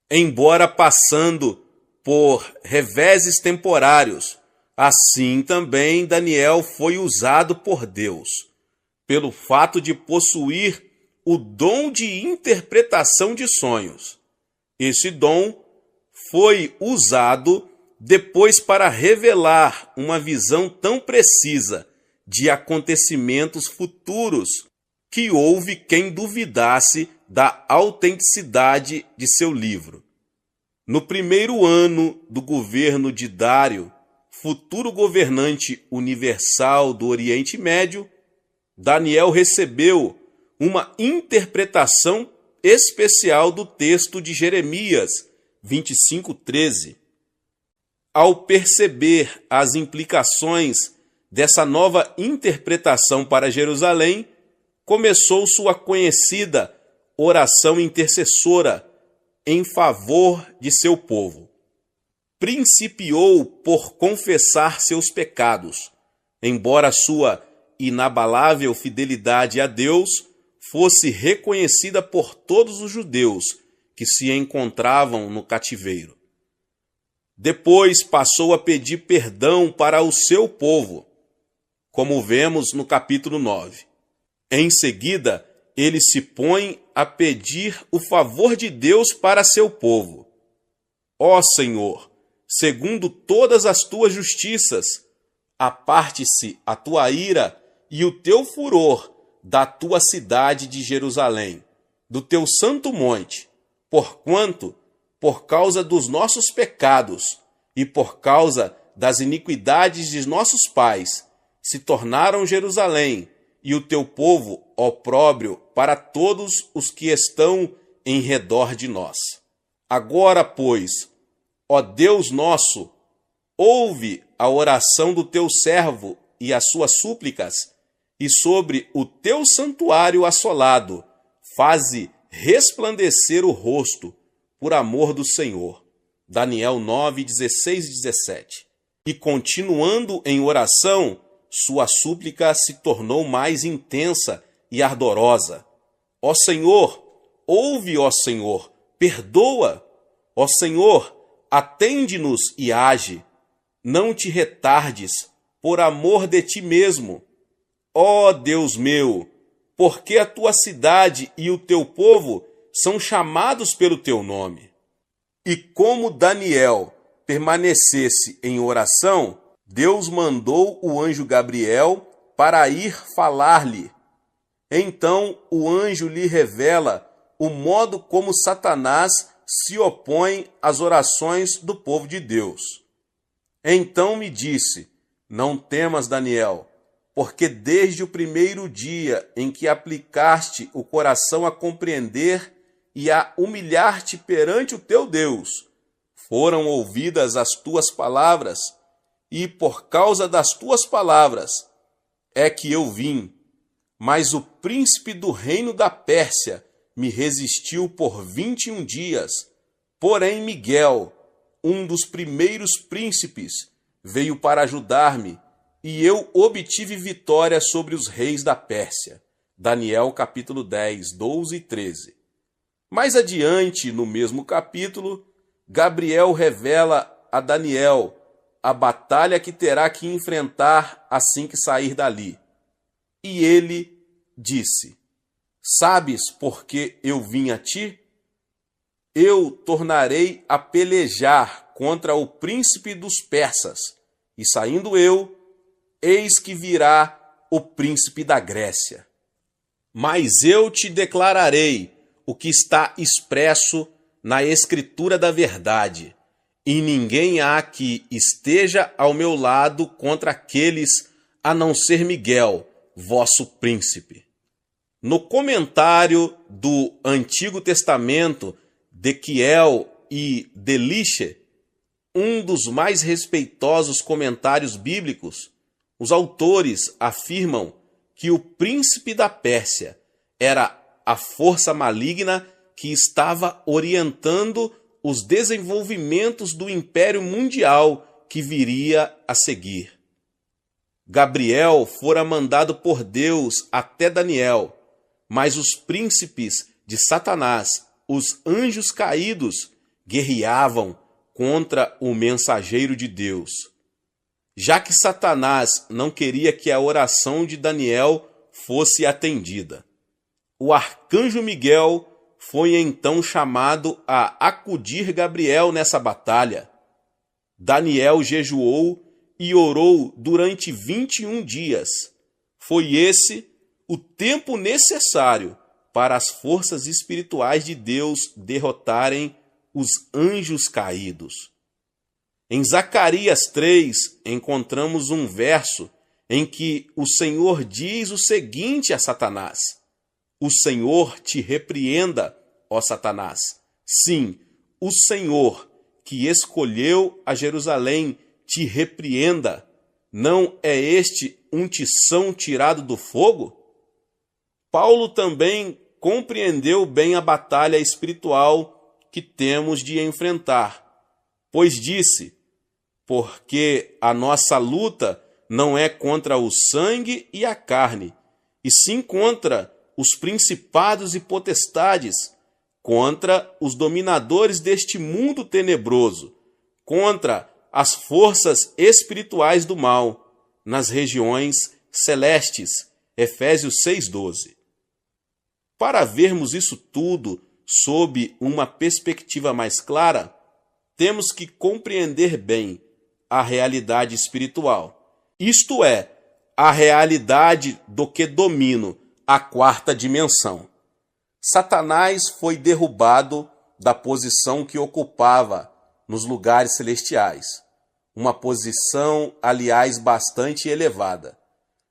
S2: embora passando por reveses temporários, assim também Daniel foi usado por Deus, pelo fato de possuir o dom de interpretação de sonhos. Esse dom foi usado depois para revelar uma visão tão precisa de acontecimentos futuros que houve quem duvidasse da autenticidade de seu livro. No primeiro ano do governo de Dário, futuro governante universal do Oriente Médio, Daniel recebeu uma interpretação especial do texto de Jeremias 25:13. Ao perceber as implicações dessa nova interpretação para Jerusalém, começou sua conhecida oração intercessora em favor de seu povo. Principiou por confessar seus pecados, embora sua inabalável fidelidade a Deus fosse reconhecida por todos os judeus que se encontravam no cativeiro. Depois passou a pedir perdão para o seu povo, como vemos no capítulo 9. Em seguida, ele se põe a pedir o favor de Deus para seu povo. Ó Senhor, segundo todas as tuas justiças, aparte-se a tua ira e o teu furor da tua cidade de Jerusalém, do teu santo monte, porquanto, por causa dos nossos pecados e por causa das iniquidades de nossos pais, se tornaram Jerusalém e o teu povo opróbrio para todos os que estão em redor de nós. Agora, pois, ó Deus nosso, ouve a oração do teu servo e as suas súplicas, e sobre o teu santuário assolado, faze resplandecer o rosto, por amor do Senhor. Daniel 9, 16 e 17. E continuando em oração, sua súplica se tornou mais intensa e ardorosa. Ó Senhor, ouve, ó Senhor, perdoa. Ó Senhor, atende-nos e age. Não te retardes, por amor de ti mesmo. Ó Deus meu, porque a tua cidade e o teu povo são chamados pelo teu nome. E como Daniel permanecesse em oração, Deus mandou o anjo Gabriel para ir falar-lhe. Então o anjo lhe revela o modo como Satanás se opõe às orações do povo de Deus. Então me disse: não temas, Daniel, porque desde o primeiro dia em que aplicaste o coração a compreender e a humilhar-te perante o teu Deus, foram ouvidas as tuas palavras, e por causa das tuas palavras é que eu vim. Mas o príncipe do reino da Pérsia me resistiu por 21 dias. Porém Miguel, um dos primeiros príncipes, veio para ajudar-me, e eu obtive vitória sobre os reis da Pérsia. Daniel capítulo 10, 12 e 13. Mais adiante, no mesmo capítulo, Gabriel revela a Daniel a batalha que terá que enfrentar assim que sair dali. E ele disse: sabes por que eu vim a ti? Eu tornarei a pelejar contra o príncipe dos persas, e saindo eu, eis que virá o príncipe da Grécia. Mas eu te declararei o que está expresso na Escritura da verdade, e ninguém há que esteja ao meu lado contra aqueles, a não ser Miguel, vosso príncipe. No comentário do Antigo Testamento de Kiel e Deliche, um dos mais respeitosos comentários bíblicos, os autores afirmam que o príncipe da Pérsia era a força maligna que estava orientando os desenvolvimentos do Império Mundial que viria a seguir. Gabriel fora mandado por Deus até Daniel, mas os príncipes de Satanás, os anjos caídos, guerreavam contra o mensageiro de Deus. Já que Satanás não queria que a oração de Daniel fosse atendida, o arcanjo Miguel foi então chamado a acudir Gabriel nessa batalha. Daniel jejuou e orou durante 21 dias. Foi esse o tempo necessário para as forças espirituais de Deus derrotarem os anjos caídos. Em Zacarias 3, encontramos um verso em que o Senhor diz o seguinte a Satanás: o Senhor te repreenda, ó Satanás. Sim, o Senhor que escolheu a Jerusalém te repreenda. Não é este um tição tirado do fogo? Paulo também compreendeu bem a batalha espiritual que temos de enfrentar, pois disse: porque a nossa luta não é contra o sangue e a carne, e sim contra os principados e potestades, contra os dominadores deste mundo tenebroso, contra as forças espirituais do mal, nas regiões celestes. Efésios 6,12. Para vermos isso tudo sob uma perspectiva mais clara, temos que compreender bem a realidade espiritual, isto é, a realidade do que domino, a quarta dimensão. Satanás foi derrubado da posição que ocupava nos lugares celestiais. Uma posição, aliás, bastante elevada.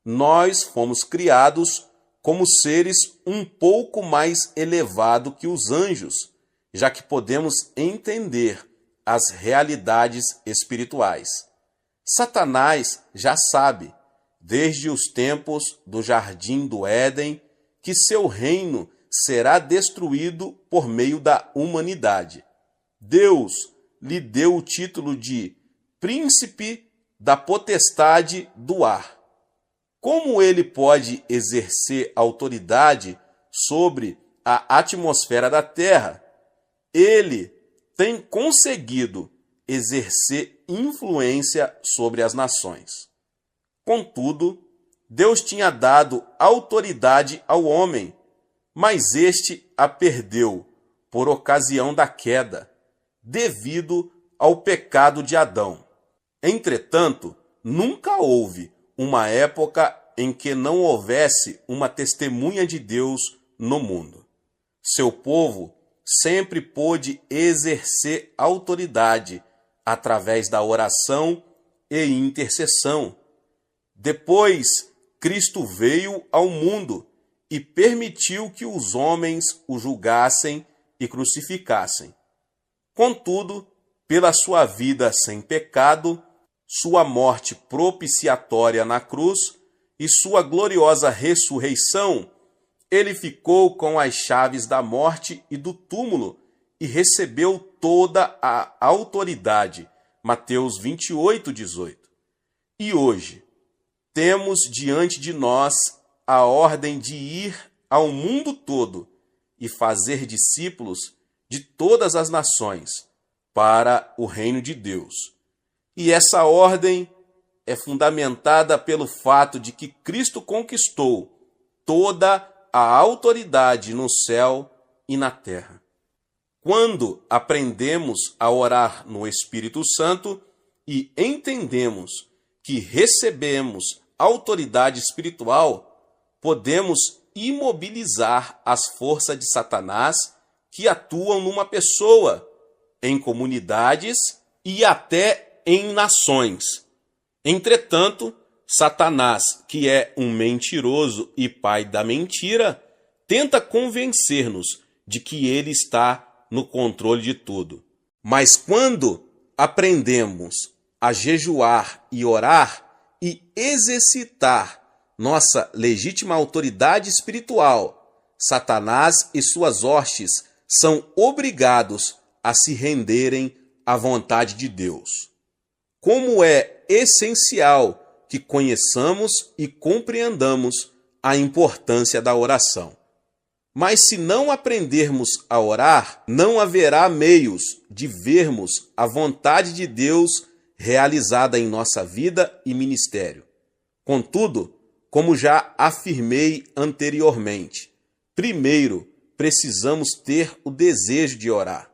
S2: Nós fomos criados como seres um pouco mais elevados que os anjos, já que podemos entender as realidades espirituais. Satanás já sabe, desde os tempos do Jardim do Éden, que seu reino será destruído por meio da humanidade. Deus lhe deu o título de Príncipe da Potestade do Ar. Como ele pode exercer autoridade sobre a atmosfera da Terra? Ele tem conseguido exercer influência sobre as nações. Contudo, Deus tinha dado autoridade ao homem, mas este a perdeu por ocasião da queda, devido ao pecado de Adão. Entretanto, nunca houve uma época em que não houvesse uma testemunha de Deus no mundo. Seu povo sempre pôde exercer autoridade através da oração e intercessão. Depois, Cristo veio ao mundo e permitiu que os homens o julgassem e crucificassem. Contudo, pela sua vida sem pecado, sua morte propiciatória na cruz e sua gloriosa ressurreição, ele ficou com as chaves da morte e do túmulo e recebeu toda a autoridade. Mateus 28, 18. E hoje, temos diante de nós a ordem de ir ao mundo todo e fazer discípulos de todas as nações para o reino de Deus. E essa ordem é fundamentada pelo fato de que Cristo conquistou toda a autoridade no céu e na terra. Quando aprendemos a orar no Espírito Santo e entendemos que recebemos autoridade espiritual, podemos imobilizar as forças de Satanás que atuam numa pessoa, em comunidades e até em nações. Entretanto, Satanás, que é um mentiroso e pai da mentira, tenta convencer-nos de que ele está no controle de tudo. Mas quando aprendemos a jejuar e orar e exercitar nossa legítima autoridade espiritual, Satanás e suas hostes são obrigados a se renderem à vontade de Deus. Como é essencial que conheçamos e compreendamos a importância da oração. Mas se não aprendermos a orar, não haverá meios de vermos a vontade de Deus realizada em nossa vida e ministério. Contudo, como já afirmei anteriormente, primeiro precisamos ter o desejo de orar.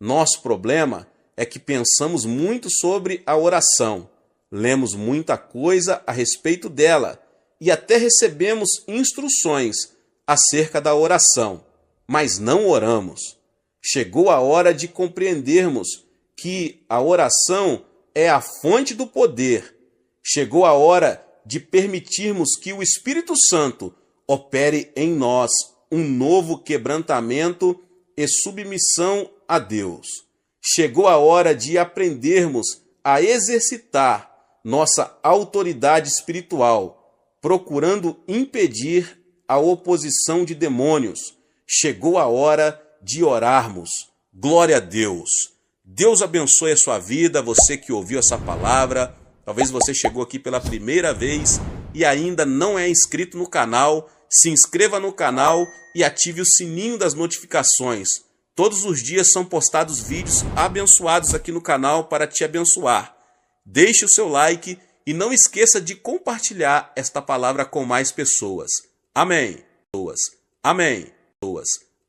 S2: Nosso problema é que pensamos muito sobre a oração, lemos muita coisa a respeito dela e até recebemos instruções acerca da oração, mas não oramos. Chegou a hora de compreendermos que a oração é a fonte do poder. Chegou a hora de permitirmos que o Espírito Santo opere em nós um novo quebrantamento e submissão a Deus. Chegou a hora de aprendermos a exercitar nossa autoridade espiritual, procurando impedir a oposição de demônios. Chegou a hora de orarmos. Glória a Deus. Deus abençoe a sua vida, você que ouviu essa palavra. Talvez você chegou aqui pela primeira vez e ainda não é inscrito no canal. Se inscreva no canal e ative o sininho das notificações. Todos os dias são postados vídeos abençoados aqui no canal para te abençoar. Deixe o seu like e não esqueça de compartilhar esta palavra com mais pessoas. Amém. Amém.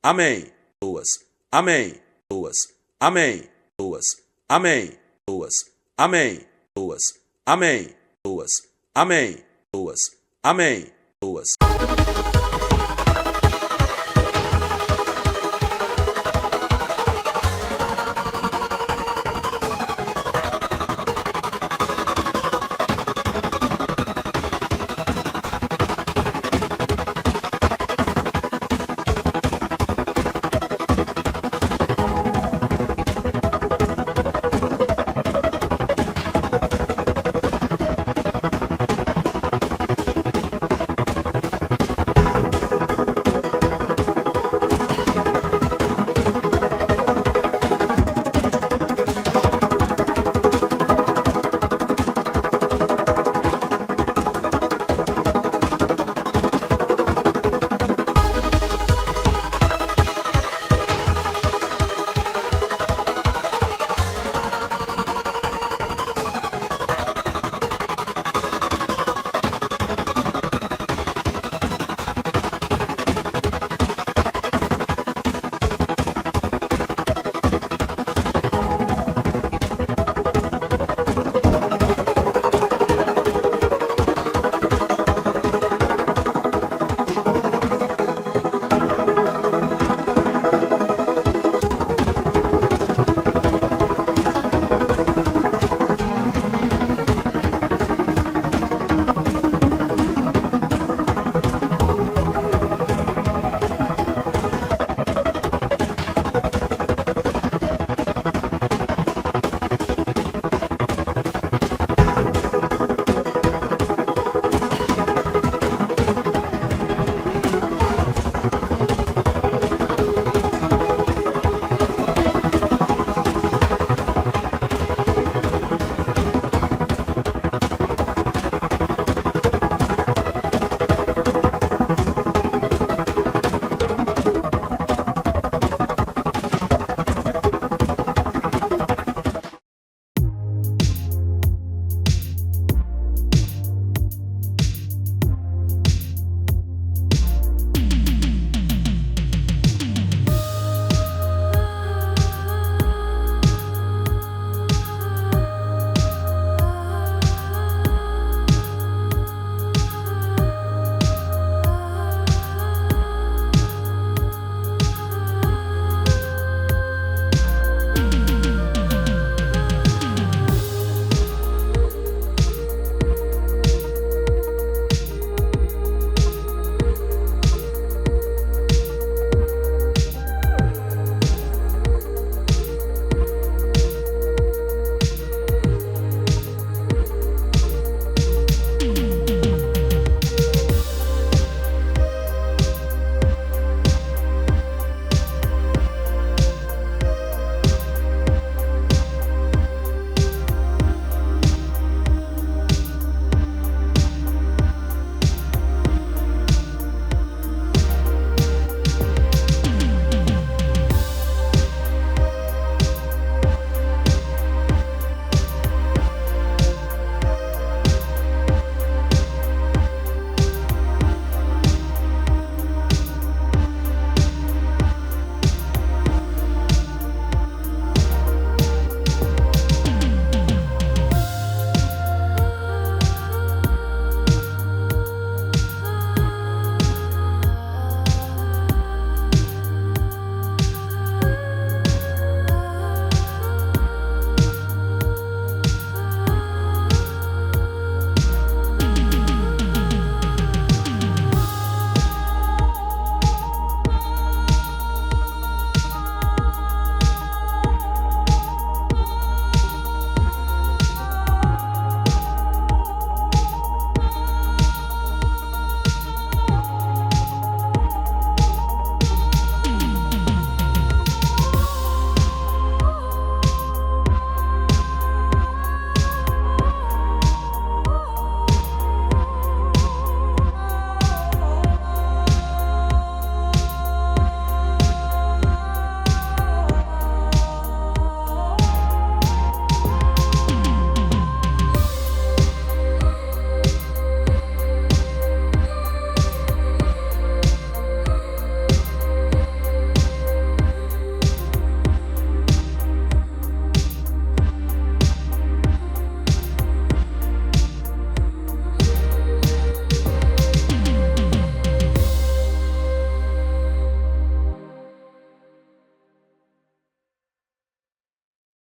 S2: Amém. Amém. Amém. Amém. Amém. Amém. Amém. Amém.